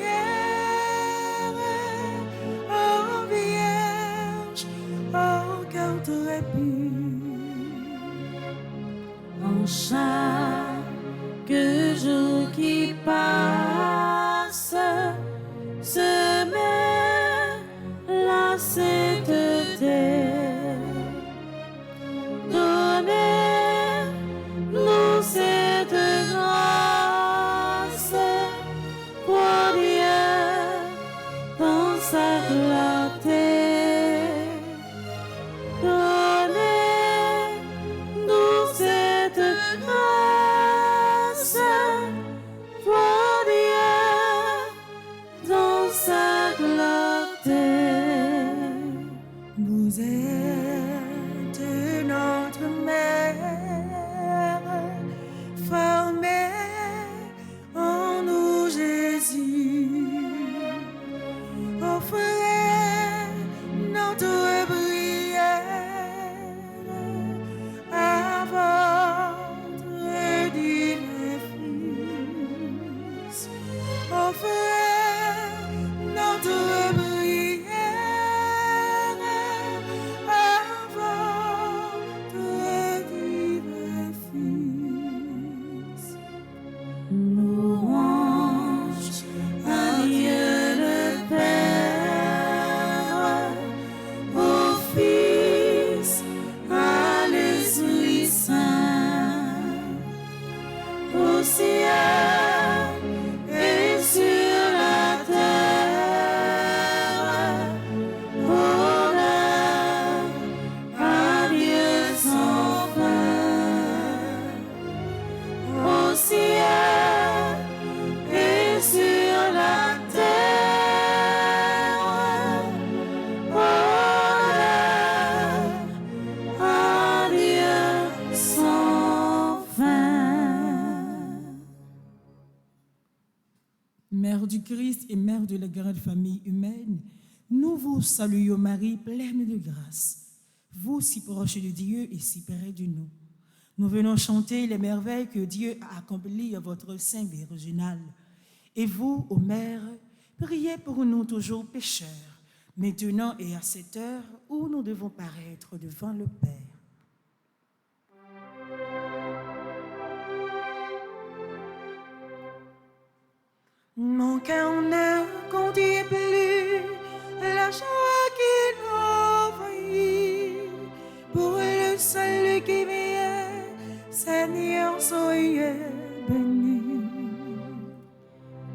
En chaque jour qui passe, se met la sainteté. Donnez-nous cette grâce pour Dieu dans sa clarté. Donnez-nous cette grâce Mère du Christ et Mère de la grande famille humaine, nous vous saluons Marie, pleine de grâce. Vous si proche de Dieu et si près de nous. Nous venons chanter les merveilles que Dieu a accomplies à votre sein virginal. Et vous, ô Mère, priez pour nous toujours pécheurs, maintenant et à cette heure où nous devons paraître devant le Père. Mon cœur ne contient plus la joie qui l'envahit. Pour le salut qui vient, Seigneur, soyez béni.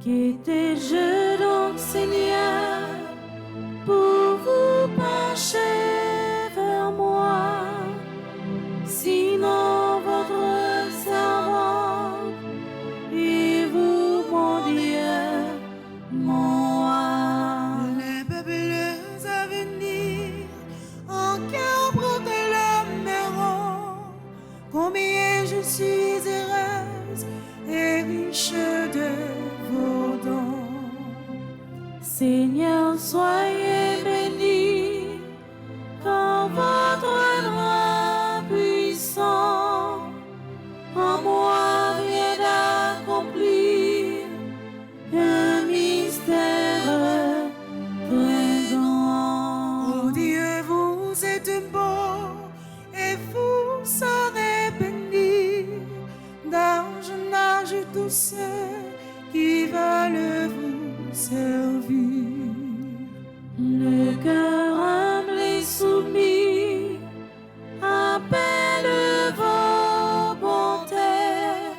Qu'étais-je donc, Seigneur, pour vous pencher vers moi, sinon votre servante et vous, mon Dieu, mon roi. Les peuples à venir, en cœur proclameront combien je suis heureuse et riche de vos dons. Seigneur, soyez béni, car votre droit puissant en moi vient d'accomplir un mystère très grand. Oh Dieu, vous êtes beau et vous serez bénis d'âge en âge tous ceux qui veulent vous servir. Le cœur humble et soumis appelle vos bontés.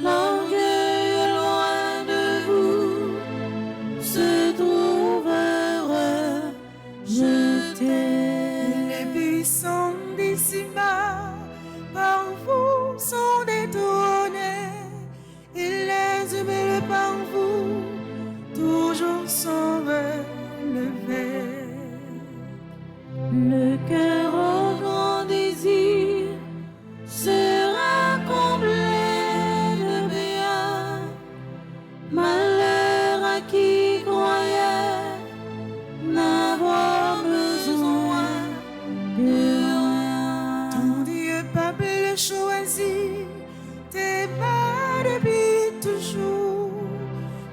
L'orgueil loin de vous se trouve rejeté. Les puissants d'ici-bas par vous sont détournés et les humbles par vous toujours sont relevés. Le cœur au grand désir sera comblé de bien. Malheur à qui croyait n'avoir besoin de rien. Ton Dieu, peuple choisi, t'aima depuis toujours,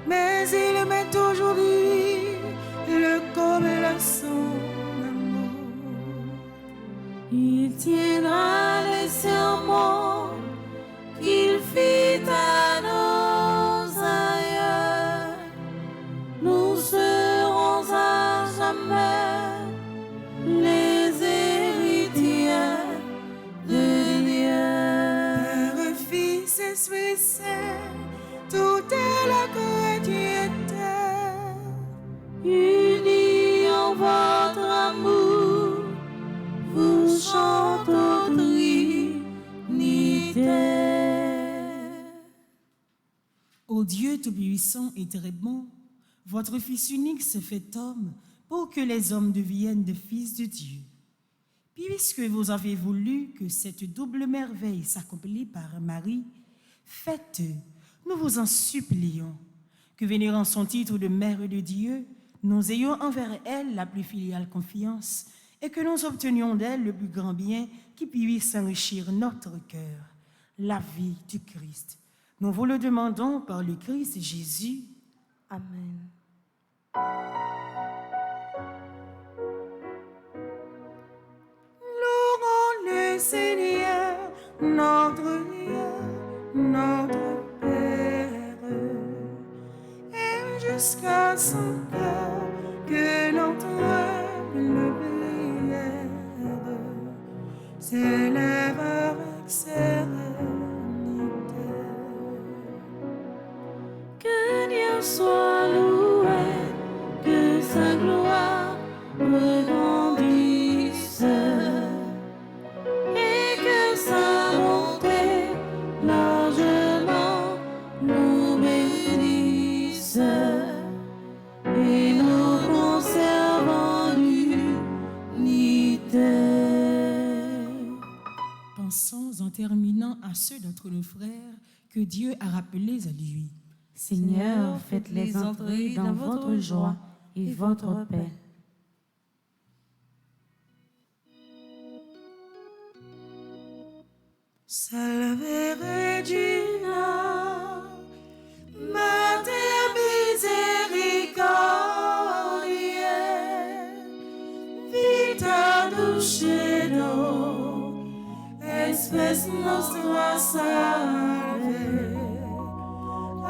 mais il met aujourd'hui le comble à son amour. Il tiendra les serments qu'il fit à nos aïeux. Nous serons à jamais les héritiers de Dieu. Père, Fils, Esprit Saint, tout est la chrétienté. Unis en votre amour, vous chantons Trinité. Ô Dieu Tout-Puissant et très bon, votre Fils unique s'est fait homme pour que les hommes deviennent des fils de Dieu. Puisque vous avez voulu que cette double merveille s'accomplisse par Marie, faites, nous vous en supplions, que vénérant son titre de Mère de Dieu, nous ayons envers elle la plus filiale confiance et que nous obtenions d'elle le plus grand bien qui puisse enrichir notre cœur, la vie du Christ. Nous vous le demandons par le Christ Jésus. Amen. Louons le Seigneur, notre Dieu, notre Père, et jusqu'à son cœur que notre humble prière s'élève avec sérénité. Que Dieu soit loué, que sa gloire regrandisse et que sa bonté largement nous bénisse et nous conserve en l'unité. Pensons en terminant à ceux d'entre nos frères que Dieu a rappelés à lui. Seigneur, faites-les entrer dans votre joie et votre paix. Salve Regina, Mater misericordiae, vita dulcedo, espes nostra salve.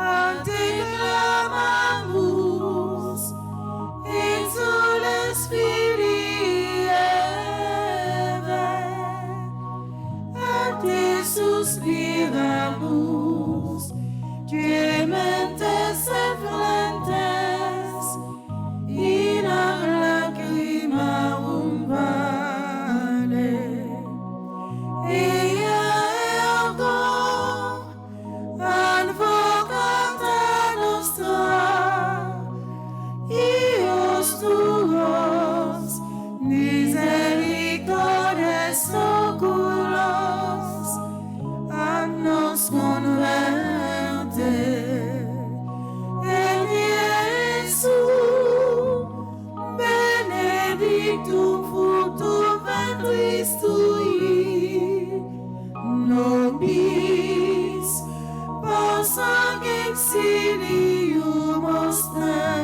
A te clamamus, exules Filii Eve, a te suspiramus, gementes et flentes, in lacrimarum vale. Ea ergo, advocata nostra, ius tuos, misericordes oculos, a nos converte. En Iesu, benedictum fructum ventris tui, nobis pos exilium ostende.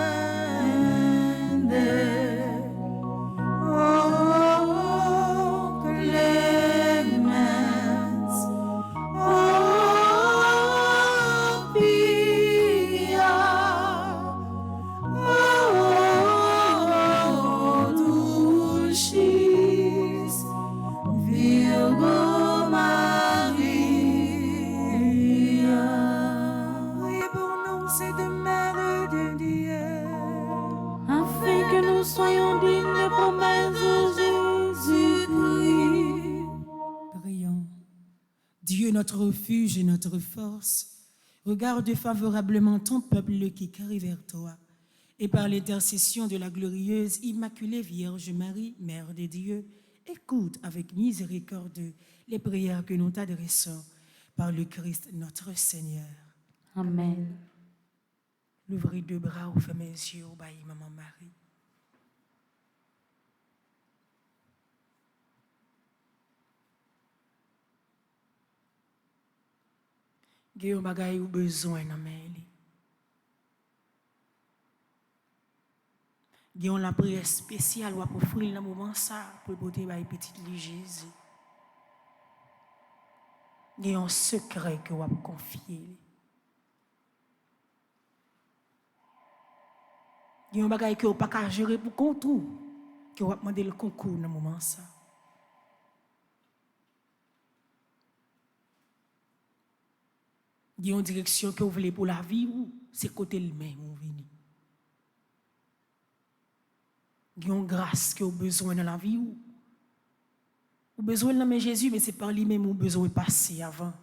Oh, clemens, oh, pia, oh, dulcis Virgo Maria. Priez pour nous, Sainte Mère de Dieu, Afin que nous soyons dignes des promesses de Jésus-Christ. Prions. Dieu, notre refuge et notre force, regarde favorablement ton peuple qui crie vers toi. Et par l'intercession de la glorieuse Immaculée Vierge Marie, Mère de Dieu, écoute avec miséricorde les prières que nous t'adressons par le Christ notre Seigneur. Amen. l'ouvrir deux bras ou fermer les yeux, ou bailler maman Marie. Guillaume bagay ou besoin dans main li. Guillaume la prière spéciale ou pour offrir dans moment ça pour porter bail petite li Jésus. Guillaume un secret que ou confier. Guillaume bagay que ou pas ka gérer pour contrôle que ou demander le concours dans moment ça. Il y a une direction que vous voulez pour la vie, ou c'est côté lui-même où vous venez. Il y a une grâce que vous avez besoin dans la vie, ou vous avez besoin de nommer Jésus, mais c'est par lui-même que vous avez besoin de passer avant.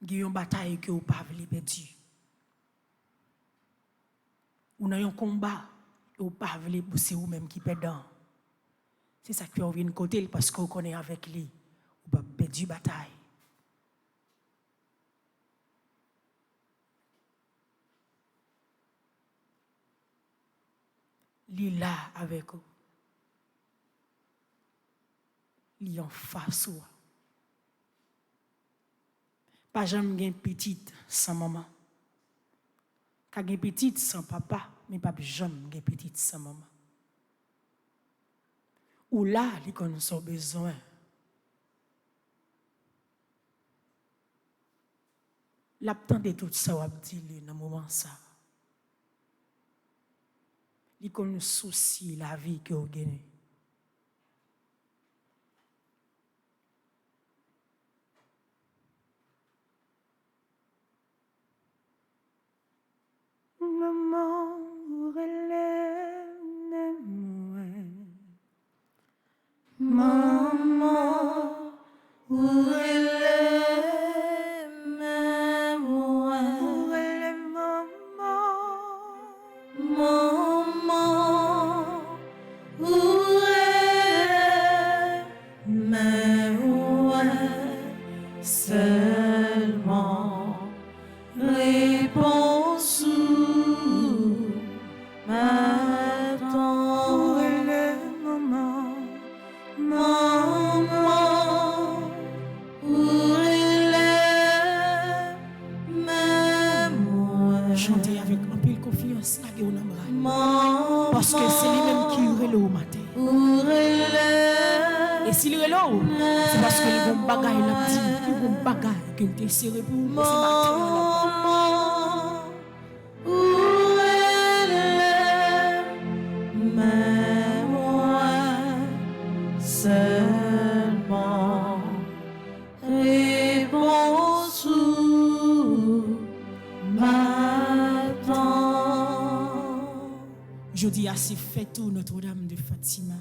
Il y a une bataille que vous ne pouvez pas perdre. Vous avez un combat. Ou pas voulez pousser ou même qui perdant. C'est ça que vous vient côté parce qu'on connaît avec lui. Ou pas perdre la bataille. Lui là avec vous. Lui en face ou. Pas jamais une petite sans maman. Quand une petite sans papa. Mais pas jamais petite sans maman. Ou là, les qu'on a besoin. L'attente tout ça, on dit dans moment ça. Les qu'on soucie la vie que vous gagnez. Maman, où relève-moi. Maman, où relève-moi. Où relève maman. Maman, où m'attend. Où est le maman? Maman, où est même moi? Chantez avec un peu de confiance, la gueule dans bras. Maman, Parce que c'est lui-même qui relève au matin. où est Et s'il relève, c'est parce qu'il y a un bagage là, il y a un bagage qu'il t'a serré pour vous. C'est matin là. maman, où est même moi? Seulement réponse où m'attend. Je dis assez fait tout Notre-Dame de Fatima.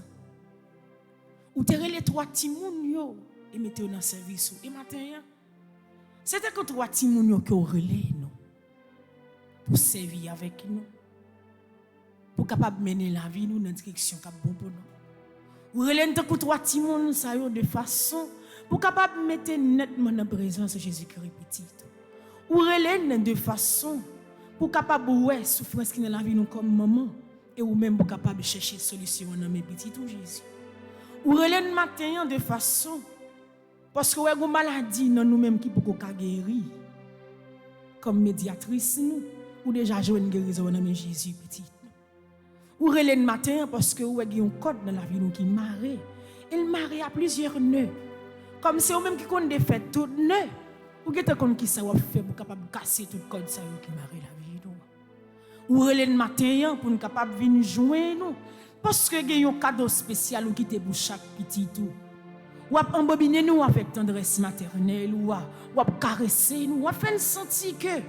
Ou terre les trois timoun yo et mettez dans service. Et matin, c'était que trois timoun yo qui ont relais nous. Pour servir avec nous. Pour capable mener la vie nous dans la direction qui est bon pour nous. Ou relais nous trois timoun ça yo de façon pour capable mettre nettement dans la présence de Jésus-Christ petit. Ou relais nous de façon pour capable ouais souffrance qui dans la vie nous comme maman et ou même pour capable chercher solution dans mes petits tout Jésus. Ou relève le matin de façon parce que ouais une maladie dans nous-mêmes qui peut guérir comme médiatrice nous ou déjà jouer une guérison dans Jésus petit. Ou relève le matin parce que ouais un code dans la vie nous qui marre. Il marre à plusieurs nœuds. Comme c'est eux même qui connaît des fêtes tout nœuds. Ou qui te connaît qui ça va faire pour capable casser tout code ça qui marre la vie nous. Ou relève le matin pour nous capable venir joindre nous. Parce que il y a un cadeau spécial qui te pour chaque petit tout. Ou embobiner nous avec tendresse maternelle ou caresser nous, ou faire sentir que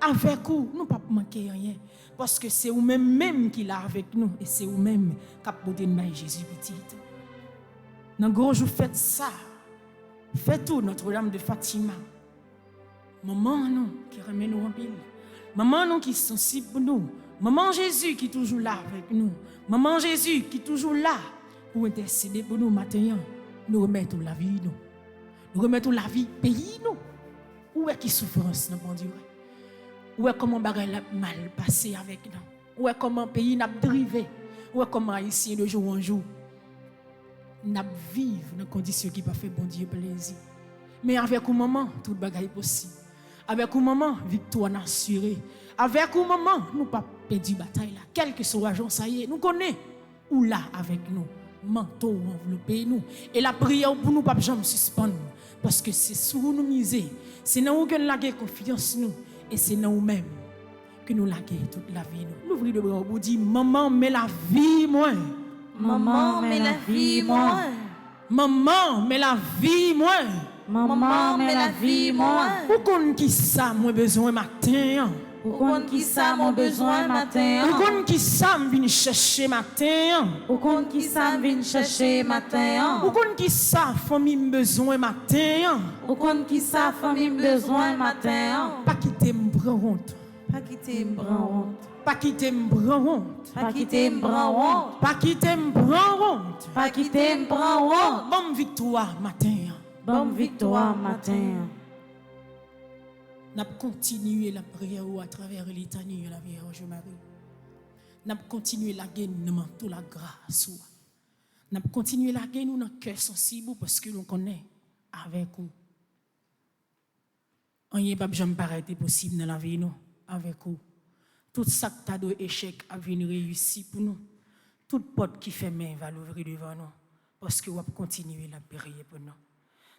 avec vous nous pas manquer rien parce que c'est vous même qui là avec nous et c'est vous même qui porter nous Jésus petit. Dans gros jour faites ça. Faites tout Notre-Dame de Fatima. Maman nous qui remet nous en pile. Maman nous qui est sensible pour nous. Maman Jésus qui est toujours là avec nous. Maman Jésus qui est toujours là pour intercéder pour nous matin. Nous remettons la vie nous. Nous remettons la vie pays nous. Où est qui souffrance nous bon Dieu? Où est comment bagay la mal passé avec nous? Où est comment pays n'a drivé? Où est comment haïtien de jour en jour n'a vivre dans conditions qui pas fait bon Dieu plaisir. Mais avec un maman tout bagay possible. Avec un maman victoire assurée. Avec un maman nous pas perdu bataille là. Quel que soit l'agent ça y est, nous connaissons ou là avec nous. Manteau enveloppé nous et la prière pour nous pas jamais suspendre parce que c'est sur nous miser c'est dans nous que nous laguer confiance nous et c'est dans nous même que nous laguer toute la vie nous l'ouvrir de bras pour dire maman mais la vie moi Maman mais la vie moi maman mais la vie moi Maman mais la vie moi ou qu'on qui ça moi besoin matin ou qu'on qui ça mon besoin matin ou qu'on qui ça me vient chercher matin ou qu'on qui ça vient chercher matin ou qu'on qui ça famille besoin matin ou qu'on qui ça famille besoin matin pas quitter me prendre honte pas quitter me prendre honte pas quitter me prendre honte pas quitter me prendre honte pas quitter me prendre honte pas quitter me prendre honte bonne victoire matin bonne victoire matin. N'a continué la prière à travers l'éternité de la Vierge Marie. N'a continué la gaine dans toute la grâce. N'a continué la gaine dans le cœur sensible parce que nous connaissons avec vous. Rien pas jamais paraître possible dans la vie nous avec vous. Tout ça que t'as de échec a venir réussir pour nous. Toute porte qui fait main va l'ouvrir devant nous parce que vous continuer la prière pour nous.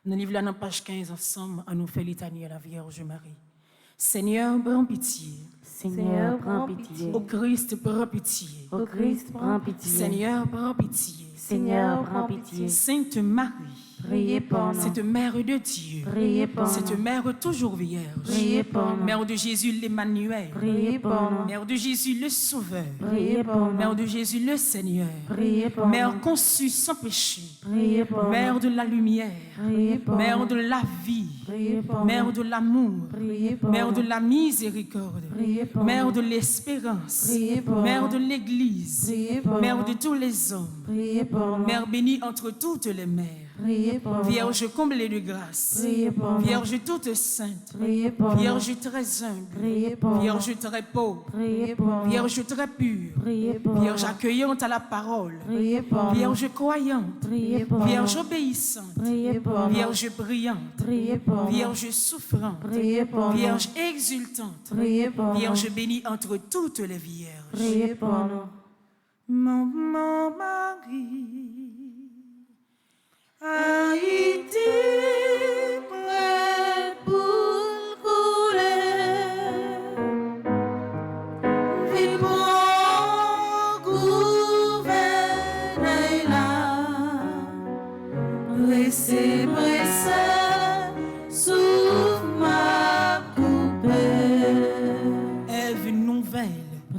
Nous livre là dans page 15 ensemble, à nous faire litanie à la Vierge Marie. Seigneur, prends pitié. Seigneur, prends pitié. Au Christ, prends pitié. Au Christ, prends pitié. Seigneur, prends pitié. Seigneur, prends pitié. Sainte Marie, Priez pour nous. cette mère de Dieu, Priez pour cette nous. mère toujours vierge, Priez pour nous. mère de Jésus l'Emmanuel, Priez pour nous. mère de Jésus le Sauveur, Priez pour nous. mère de Jésus le Seigneur, Priez pour mère nous. conçue sans péché, Priez pour mère nous. de la lumière, Priez pour mère nous. de la vie, Priez pour mère nous. de l'amour, Priez pour mère nous. de la miséricorde, Priez pour mère nous. de l'espérance, Priez pour mère nous. de l'Église, Priez pour mère nous. de tous les hommes, Priez pour nous. mère bénie entre toutes les mères, Priez pour nous. Vierge comblée de grâce. Priez pour nous. Vierge toute sainte. Priez pour nous. Vierge très humble. Priez pour nous. Vierge très pauvre. Priez pour nous. Vierge très pure. Priez pour Vierge nous. accueillante à la parole. Priez pour nous. Vierge croyante. Priez pour Vierge nous. obéissante. Priez pour nous. Vierge brillante. Priez pour nous. Vierge souffrante. Priez pour nous. Vierge exultante. Priez pour nous. Vierge bénie entre toutes les vierges. Priez pour nous. Maman Marie a été Prête pour couler, vite pour gouverner là, pressé, souffle ma coupée. Ève nouvelle,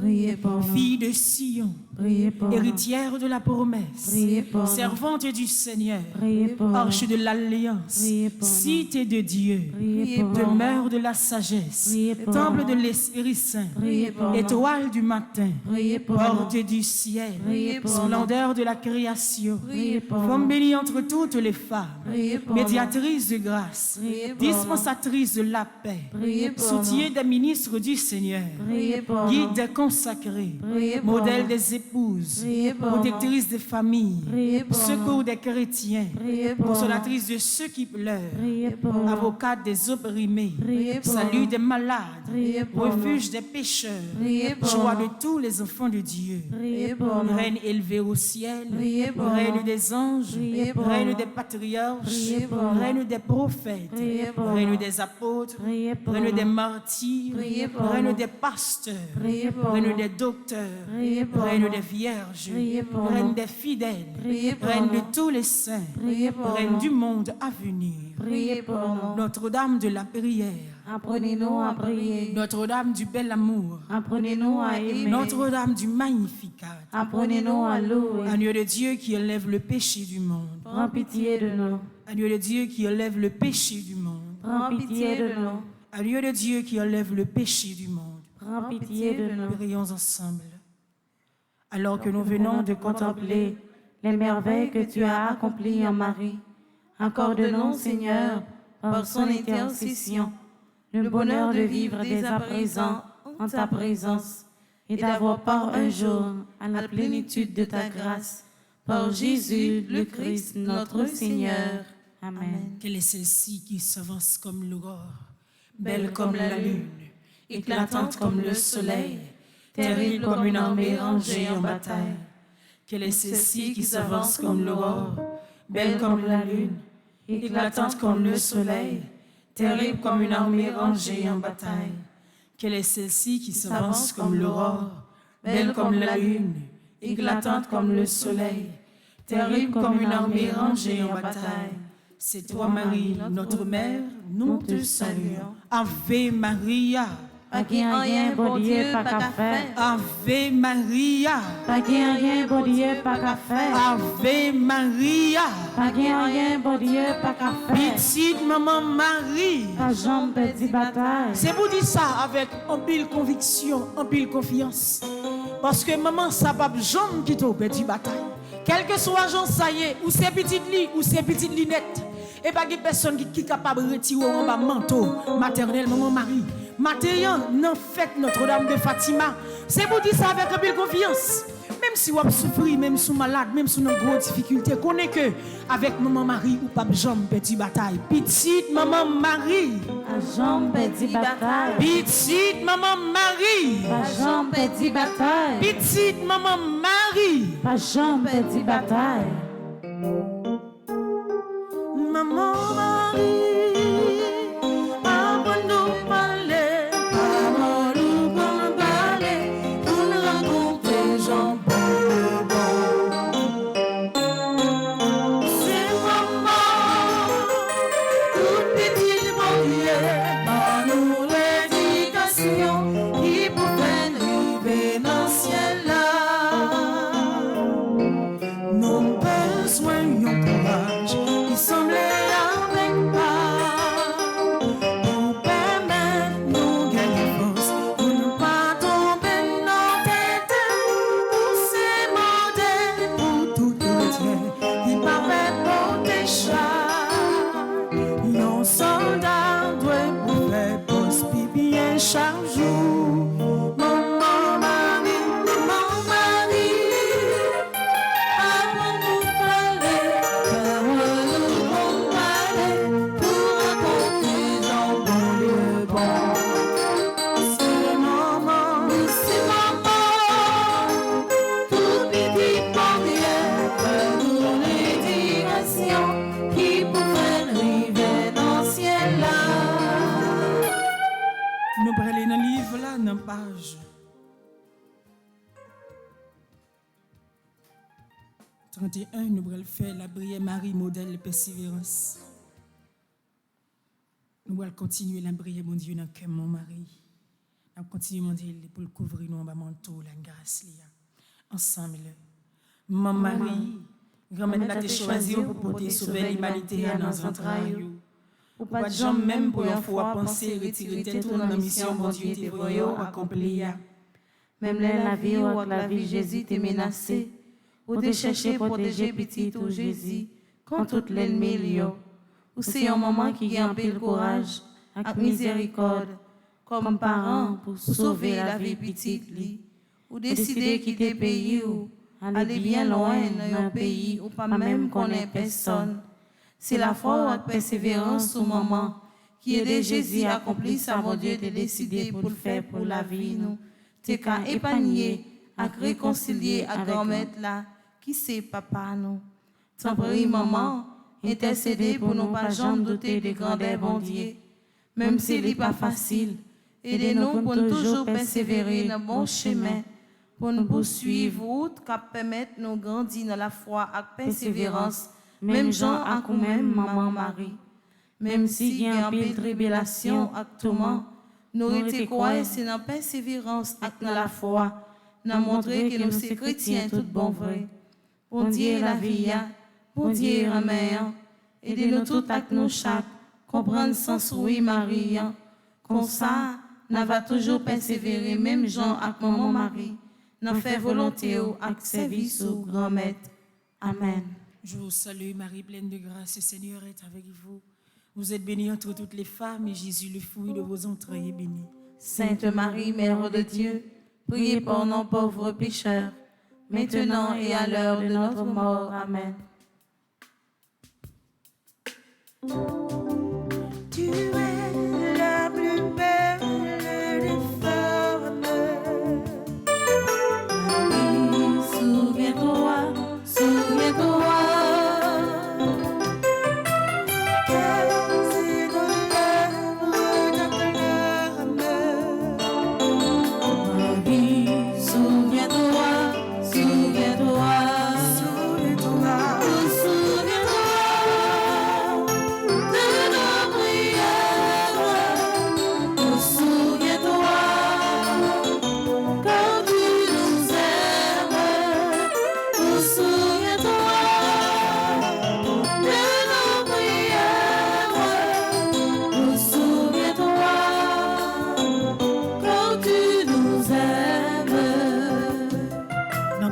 Priez pour nous. fille de Sion, Priez pour nous. héritière de la promesse, Priez pour nous. servante du Seigneur, Priez pour nous. arche de l'alliance, Priez pour nous. cité de Dieu, Priez pour nous. demeure de la sagesse, Priez pour temple nous. de l'Esprit Saint, Priez pour nous. étoile du matin, Priez pour porte nous. du ciel, Priez pour splendeur de la création, Priez pour femme nous. bénie entre toutes les femmes, Priez pour médiatrice de grâce, Priez pour dispensatrice de la paix, Priez pour soutien des ministres du Seigneur, Priez pour guide nous. des consacrés, Priez pour modèle nous. des épouses, Priez pour protectrice des familles, Priez pour secours des chrétiens, Priez pour consolatrice de ceux qui pleurent, Priez pour nous. avocate des opprimés, Priez pour salut nous. des malades, Priez pour refuge des pécheurs, Priez pour joie nous. de tous les enfants de Dieu. Priez pour nous. Reine élevée au ciel, Priez pour reine nous. des anges, Priez pour reine nous. des patriarches, Priez pour nous. reine des prophètes, Priez pour reine nous. des apôtres, Priez pour reine nous. des martyrs, Priez pour reine nous. des pasteurs, Priez pour reine nous. des docteurs, Priez pour reine nous. des vierges, Priez pour reine nous. des fidèles, Priez pour reine de nous. tous les saints, Priez pour reine nous. du monde à venir. Priez pour nous. Notre-Dame de la prière, Apprenez-nous à prier. Notre-Dame du bel amour, Apprenez-nous à aimer. Notre-Dame du magnificat, Apprenez-nous à louer. agneau de Dieu qui enlève le péché du monde, Prends pitié de nous. agneau de Dieu qui enlève le péché du monde, Prends pitié de nous. agneau de Dieu qui enlève le péché du monde. Prends pitié de nous. Prions ensemble. Alors que nous venons de contempler les merveilles que tu as accomplies en Marie, accorde-nous, Seigneur, par son intercession, le bonheur de vivre dès à présent en ta présence et d'avoir part un jour à la plénitude de ta grâce. Par Jésus, le Christ, notre Seigneur. Amen. quelle est celle-ci qui s'avance comme l'aurore, belle comme la lune, éclatante comme le soleil, terrible comme une armée rangée en bataille. Quelle est celle-ci qui s'avance comme l'aurore, belle comme la lune, éclatante comme le soleil, terrible comme une armée rangée en bataille. Quelle est celle-ci qui s'avance comme l'aurore, belle comme la lune, éclatante comme le soleil, terrible comme une armée rangée en bataille. C'est toi, Marie, notre mère, nous te saluons. Ave Maria, Pas qu'il rien, bon Dieu, pas qu'à faire. Ave Maria, Pas qu'il rien, bon Dieu, pas qu'à faire. Ave Maria, Pas qu'il rien, bon Dieu, pas qu'à faire. petite maman Marie. Ta jambe petit bataille. C'est pour dire ça avec en pile conviction, en pile confiance. Parce que maman, ça va jambe qui t'a petit bataille. Quel que soit Jean, ça y est, ou c'est petite lit, ou c'est petite linette. Et pas de personne qui est capable de retirer en bas manteau maternel, maman Marie. Matin, non fête Notre-Dame de Fatima. C'est pour dire ça avec un peu de confiance. Même si vous souffrez, même si vous malade, même si vous avez une grosse difficulté, connaissez que avec maman Marie ou pas jambe petit bataille. Petite maman Marie. Ta jambe petit bataille. Petite maman Marie. Ta jambe petit bataille. Petite maman Marie. Ta jambe petit bataille. Maman Marie, apprends-nous parler, Parole pour parler, pour nous raconter Jean c'est maman, toute petite banquière, par nous l'éducation qui pouvait nous arriver dans le ciel là. nos besoins 31, nous allons faire la prière Marie, modèle de persévérance. Nous allons continuer la prière, mon Dieu, dans le cœur, mon mari. Nous allons continuer, mon Dieu, pour le couvrir, nous, en bas, manteau, la grâce, ensemble. Mon mari, grand-mère n'a été choisi pour porter sauver l'humanité dans nos entrailles. Ou pas de gens, même pour une fois, penser retirer tête dans la mission, mon Dieu, t'es voyant, accomplir. Même la vie ou la vie Jésus t'est menacée, ou t'es cherché protéger petit ou Jésus, quand toute l'ennemi liot. Ou c'est un moment qui a un peu de courage, avec miséricorde, comme parent pour sauver la vie petite li. Ou décider quitter pays ou aller bien loin dans un pays ou pas même connaître personne. C'est la foi ou persévérance au moment qui aide Jésus à accomplir ça, mon Dieu, de décider pour le faire pour la vie nous. T'es qu'à épargner, à réconcilier, à grand-mère là, qui c'est papa nous. T'en prie, maman, intercéder pour nous pas jamais douter des grandeurs, bon Dieu. Même s'il n'est pas facile, aidez-nous pour nous toujours persévérer dans le bon chemin, pour nous poursuivre, route qui permettre de nous grandir dans la foi avec persévérance, même Jean à nous-mêmes, maman Marie. Même s'il y a un peu de tribulation actuellement, nous étions croyants, c'est dans la persévérance et dans la foi, nous montrer que nous sommes chrétiens tout bon vrai. Pour Dieu la vie, pour Dieu la mère, aidez-nous tout avec nous chaque, comprendre sans oui Marie. Comme ça, nous va toujours persévérer, même Jean avec maman Marie, nous faire volonté avec service au grand maître. Amen. Je vous salue, Marie, pleine de grâce, le Seigneur est avec vous. Vous êtes bénie entre toutes les femmes, et Jésus, le fruit de vos entrailles, est béni. Sainte Marie, Mère de Dieu, priez pour nos pauvres pécheurs, maintenant et à l'heure de notre mort. Amen. Tu es la plus belle des femmes. Marie, souviens-toi, souviens-toi.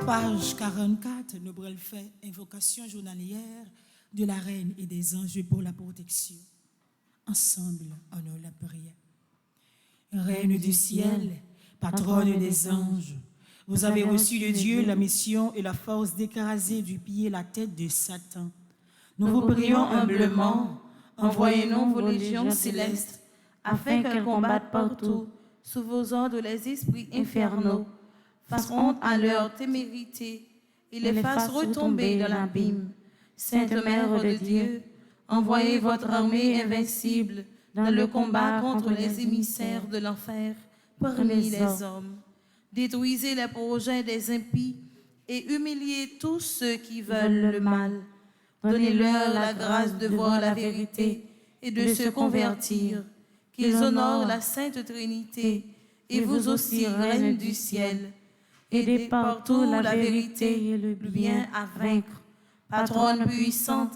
Page 44, nous allons faire invocation journalière de la Reine et des anges pour la protection. Ensemble, en la prière. Reine du ciel, patronne des anges, vous avez reçu de Dieu la mission et la force d'écraser du pied la tête de Satan. Nous vous prions humblement, envoyez-nous vos légions célestes, afin qu'elles combattent partout, sous vos ordres, les esprits infernaux, fassent honte à leur témérité et les fassent retomber dans l'abîme. Sainte Mère de Dieu, envoyez votre armée invincible dans le combat contre les émissaires de l'enfer parmi les hommes. Détruisez les projets des impies et humiliez tous ceux qui veulent le mal. Donnez-leur la grâce de voir la vérité et de se convertir, qu'ils honorent la Sainte Trinité et vous aussi, Reine du ciel. Aidez partout la vérité et le bien à vaincre. Patronne puissante,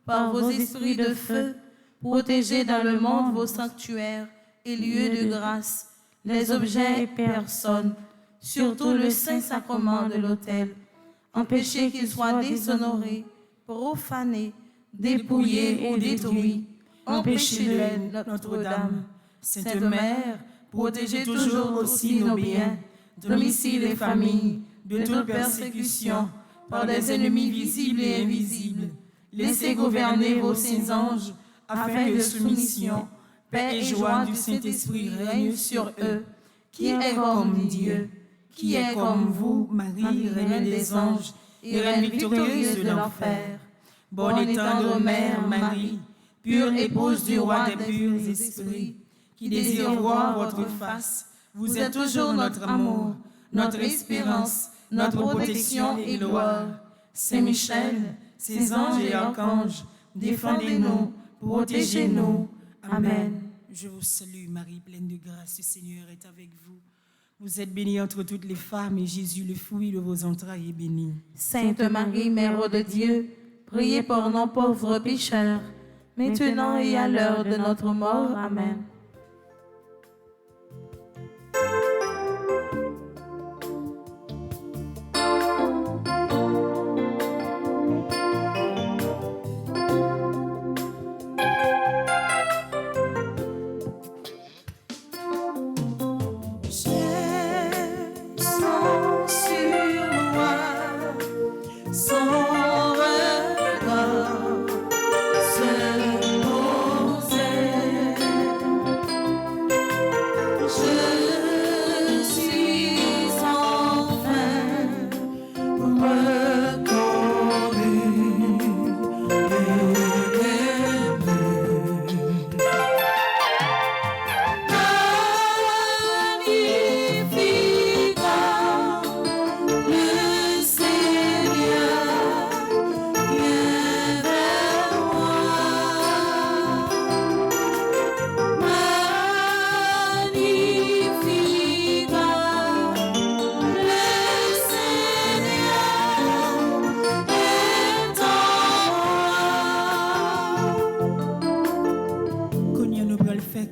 par vos esprits de feu, protégez dans le monde vos sanctuaires et lieux de grâce, les objets et personnes, surtout le Saint-Sacrement de l'autel. Empêchez qu'il soit déshonoré, profané, dépouillé ou détruit. Empêchez-le, Notre-Dame. Sainte Mère, protégez toujours aussi nos biens, domicile et famille, de toute persécution, par des ennemis visibles et invisibles. Laissez gouverner vos saints anges, afin que soumission, paix et joie du Saint-Esprit règnent sur eux. Qui est comme Dieu? Qui est comme vous, Marie, Reine des anges et Reine victorieuse de l'enfer? Bonne et tendre Mère Marie, pure épouse du roi des purs esprits, qui désire voir votre face. Vous êtes toujours notre amour, notre espérance, notre protection et gloire. Saint Michel, ses anges et archanges, défendez-nous, protégez-nous. Amen. Je vous salue, Marie, pleine de grâce, le Seigneur est avec vous. Vous êtes bénie entre toutes les femmes, et Jésus, le fruit de vos entrailles, est béni. Sainte Marie, Mère de Dieu, priez pour nos pauvres pécheurs, maintenant et à l'heure de notre mort. Amen.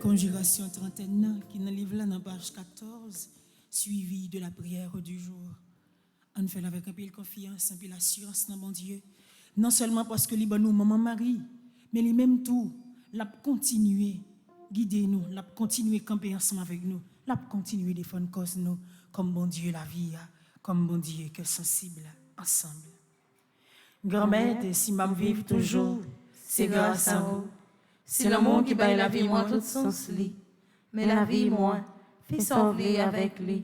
Conjuration trentaine qui nous livre là dans page 14, suivi de la prière du jour. On fait avec un peu de confiance, un peu l'assurance dans mon Dieu. Non seulement parce que nous, maman Marie, mais lui même tout, l'a continué, guider nous, l'a continué camper ensemble avec nous, l'a continué défendre cause nous, comme bon Dieu la vie, comme bon Dieu que sensible ensemble. Grand-mère, si m'am vive toujours, c'est grâce à vous. C'est l'amour qui baille la vie, moi, tout sens li. Mais la vie, moi, fait sauver avec lui.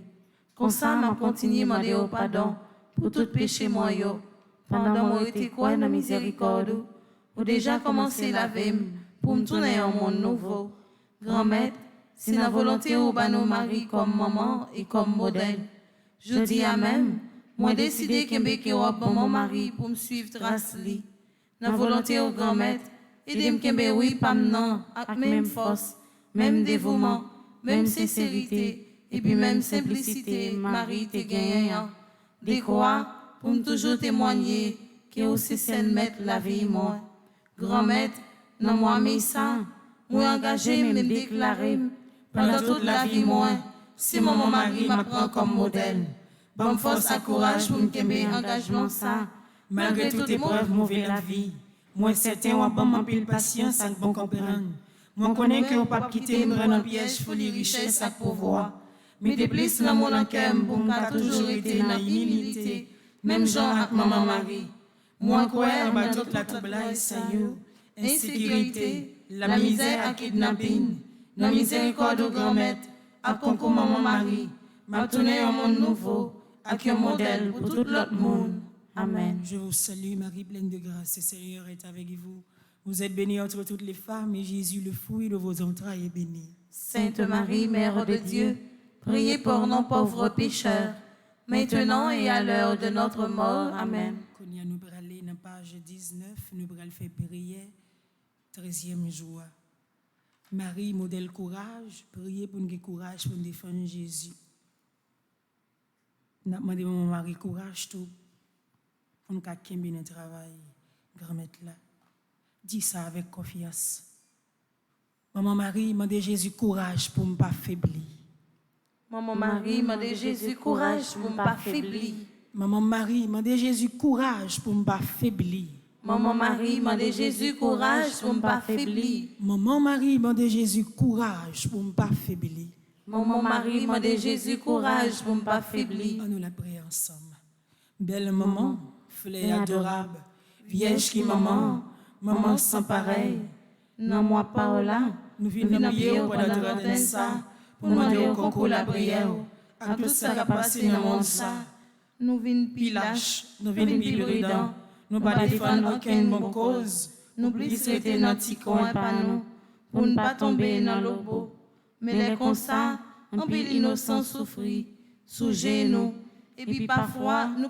Comme ça, m'a continué à demander au pardon pour tout péché, moi, yo. Pendant moi, j'étais quoi dans miséricorde, ou déjà commencé la vie pour me tourner en monde nouveau. Grand-mère, c'est la volonté au nos mari comme maman et comme modèle. Je dis à même, moi décidé que je bon mon mari pour me suivre trace li. La volonté au grand-mère, aidez-moi que oui, pas non, avec même force, même dévouement, même sincérité, et puis même simplicité, Marie te gagnant. Des croix, pour me toujours témoigner que aussi celle mettre la vie, moi. Grand-mère, dans moi, mais ça, moi engagé, me déclarer, pendant toute la vie, moi, si mon mari m'apprend comme modèle. Bonne force et courage pour me engagement ça, malgré toute épreuve, mauvaise la vie. Moi, certain, on a bon pile patience avec bon comprendre. Moi, connais que on pas quitter me prendre en piège, folie, richesse et pouvoir. Mais déplace dans mon cœur pour pas toujours été dans l'humilité, même genre avec maman Marie. Moi, quoi, en bas toute la troublade, ça y est, insécurité, la misère à kidnapping, la miséricorde au grand-mère, à concours maman Marie, m'a tourné un monde nouveau, avec un modèle pour tout l'autre monde. Amen. Je vous salue, Marie, pleine de grâce, le Seigneur est avec vous. Vous êtes bénie entre toutes les femmes, et Jésus, le fruit de vos entrailles, est béni. Sainte Marie, Mère de Dieu, priez pour nos pauvres pécheurs, maintenant et à l'heure de notre mort. Amen. Quand nous allons aller dans la page 19, nous allons faire prière, 13e jour. Marie, modèle courage, priez pour nous courage pour nous défendre Jésus. Nous demandons à mon mari courage tout. On a bien un travail, grand-mère là. Dis ça avec confiance. Maman Marie, m'a dit Jésus courage pour ne pas faiblir. Maman Marie, m'a dit Jésus courage pour ne pas faiblir. Maman Marie, m'a dit Jésus courage pour ne pas faiblir. Maman Marie, m'a dit Jésus courage pour ne pas faiblir. Maman Marie, m'a dit Jésus courage pour ne pas faiblir. Maman Marie, m'a dit Jésus courage pour ne pas faiblir. On nous la prière ensemble. Belle maman, fleur adorable, vierge qui maman, maman sans pareil. Non, moi, pas là. Nous venons prier pour notre ça, pour demander au concours la prière, à tout ça qui a passé dans le monde ça. Nous venons pilache, nous venons prudents, nous pas défendre aucune bonne cause, nous plus traiter notre petit coin par nous, pour ne pas tomber dans l'eau beau. Mais les comme ça, on peut l'innocent souffrir, sous genoux, et puis parfois nous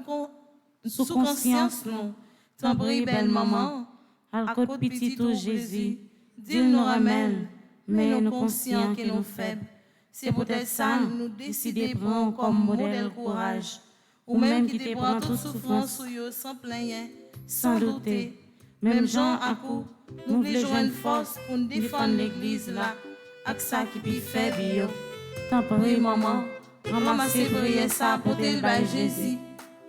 sous conscience nous, tant prie belle maman, à côté petit tout Jésus, Dieu nous ramène, mais nous conscients que nous faibles. C'est peut-être ça nous décider prendre comme modèle courage, ou même qui te prend toute souffrance sous yo sans plaindre, sans douter. Même Jean à coup, nous voulons joindre force pour nous défendre l'église là, avec ça qui peut faire bio. Tant pis maman, ramassez prier ça pour te le Jésus.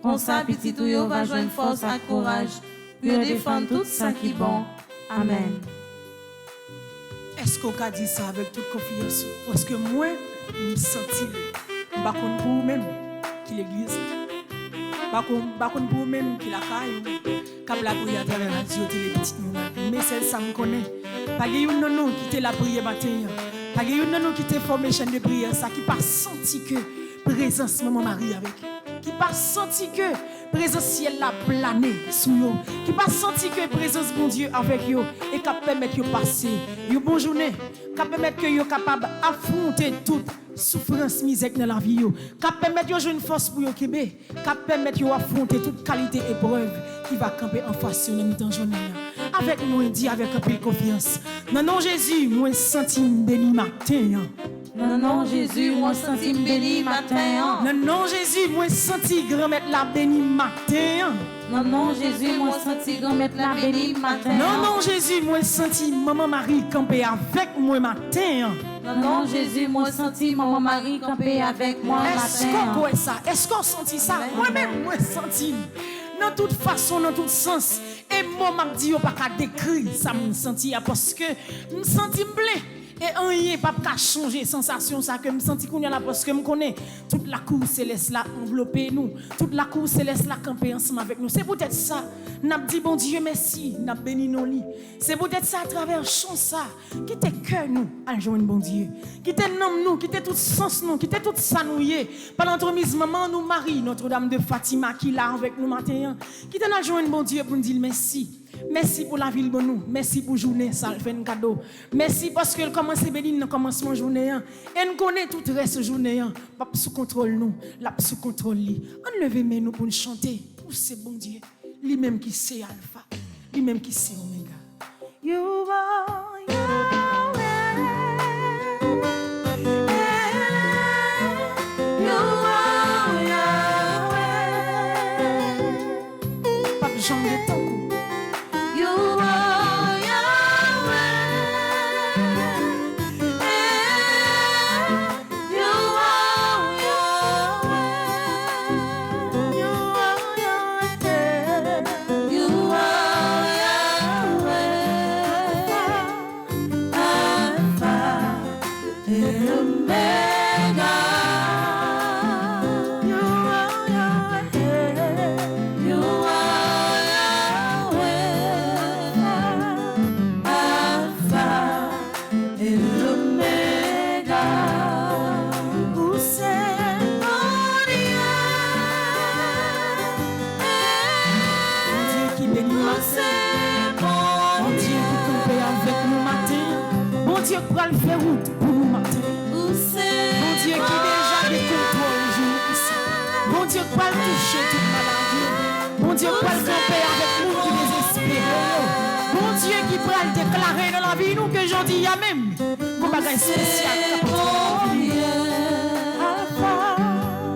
Comme ça petit tout yo va joindre force et courage pour défendre tout ça qui est bon. Amen. Est-ce qu'on a dit ça avec toute confiance? Parce que moi, je me sens pas pour vous-même qui l'église. Pas pour vous-même qui la caille. Comme la prière à travers la radio, télé, petite mais celle ça me connaît. Pas de yon non qui te la prière matin. Pas de yon non qui te formé chaîne de prière ça qui pas senti que présence maman Marie avec. Qui pas senti que présence ciel la plané sous yo. Qui pas senti que présence bon Dieu avec yo et qui permettre yo passer une bonne journée. Qui permettre que yo capable affronter toute souffrance misère dans la vie yo. Qui permettre yo jouer une force pour yo kébé. Qui permettre yo affronter toute qualité épreuve qui va camper en face de mi-temps journée. Avec moi dit avec un peu de confiance. Non non Jésus, moi senti béni matin. Non, non, Jésus, moi senti béni matin. Non, non, Jésus, moi senti grand-mère la béni matin. Non, non, Jésus, moi senti grand-mère la béni matin. Non, non, Jésus, moi senti maman Marie camper avec moi matin. Non, non, Jésus, moi senti maman Marie camper avec moi matin. Est-ce qu'on voit ça? Est-ce qu'on senti ça? Moi-même, moi senti. Dans toute façon, dans tout sens. Et moi, m'a dit, pas qu'à décrire ça, me senti parce que me senti blé. Et rien pas qu'à changer sensation ça que me senti qu'on y a là parce que me connais toute la cour céleste là envelopper nous, toute la cour céleste là camper ensemble avec nous. C'est peut-être ça. N'a dit bon Dieu merci, n'a béni nos lits. C'est peut-être ça à travers chant ça qui te cœur nous à joindre bon Dieu. Qui te nomme nous, qui te tout sens nous, qui te tout ça nous y est. Par l'entremise maman nous Marie, Notre-Dame de Fatima qui là avec nous matin, qui te n'a joindre bon Dieu pour nous dire merci. Merci pour la ville de nous. Merci pour la journée, ça fait un cadeau. Merci parce que commence à bénir dans le commencement de la journée. Et nous connaissons tout le reste de la journée. Pas sous contrôle nous, là sous contrôle lui. On lève les nous pour nous chanter. Pour ce bon Dieu. Lui-même qui sait Alpha. Lui-même qui sait Oméga. You are Yahweh. You are Yahweh. Pas de jambe de temps. Faire route pour nous matin. Bon Dieu qui déjà décontrôle ici. Bon Dieu qui va toucher toute maladie. Bon Dieu qui va camper avec nous qui désespérés. Bon Dieu qui va déclarer dans la vie nous que j'en dis il y a même un bagage spécial.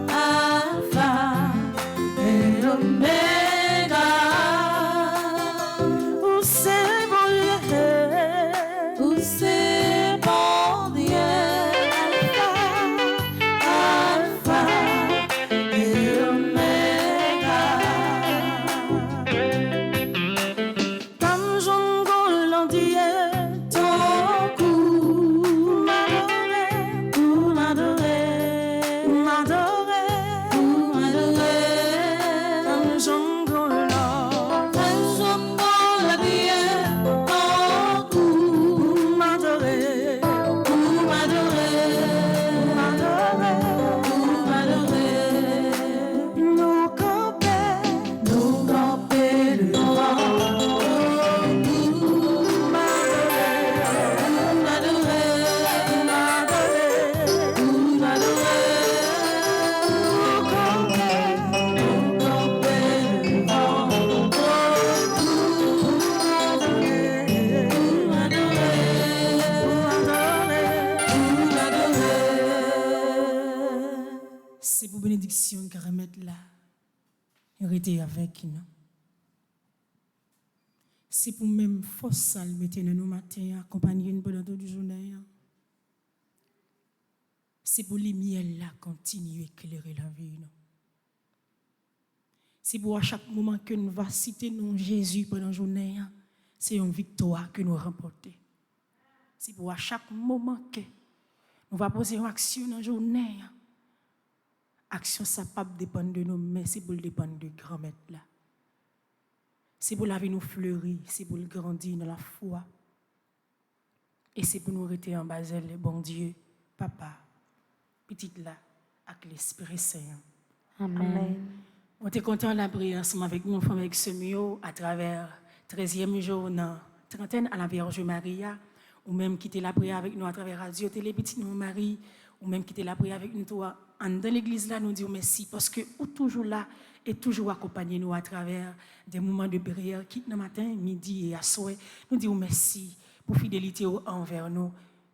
Alpha et Omega. Où c'est bon Dieu? Où c'est grand-mère là, rester avec nous. C'est pour même force ça le mettre dans nos matins, accompagner nous pendant toute la journée. C'est pour les miels là continuer à éclairer la vie. C'est pour à chaque moment que nous va citer non Jésus pendant la journée, c'est une victoire que nous remportons. C'est pour à chaque moment que nous va poser une action dans la journée. Action ça pas dépend de nous, mais c'est pour dépendre de grand-mère là. C'est pour la vie nous fleurir, c'est pour grandir dans la foi. Et c'est pour nous rester en bas le bon Dieu, papa, petite là, avec l'Esprit Saint. Amen. On est content de la prière ensemble avec nous, avec ce mieux à travers 13e jour dans 30e à la Vierge Maria, ou même quitter la prière avec nous à travers Radio Télé Petite Nous Marie, ou même quitter la prière avec nous toi dans l'église là, nous disons merci parce que vous toujours là et toujours accompagné nous à travers des moments de prière qui le matin, midi et à soir. Nous disons merci pour fidélité envers nous,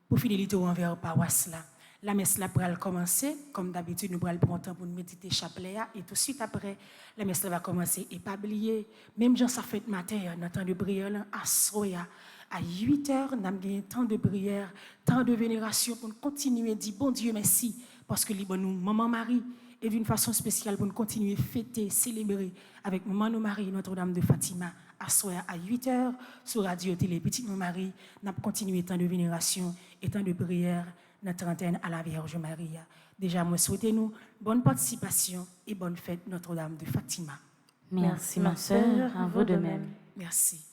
pour fidélité envers paroisse là. La messe là pour commencer, comme d'habitude nous prenons le temps pour nous méditer chapelet et tout de suite après la messe là va commencer et pas oublier même Jean ça fait matin notre temps de prière là à soir à 8h nous avons un temps de prière, temps de vénération pour continuer à dire bon Dieu merci parce que nous maman Marie et d'une façon spéciale pour nous continuer à fêter, célébrer avec maman Marie Notre-Dame de Fatima à soir à 8h sur Radio Télé Petite Marie, nous avons continué temps de vénération et temps de prière notre antenne à la Vierge Marie. Déjà, moi souhaitez-nous bonne participation et bonne fête Notre-Dame de Fatima. Merci ma sœur, à vous de même. Merci.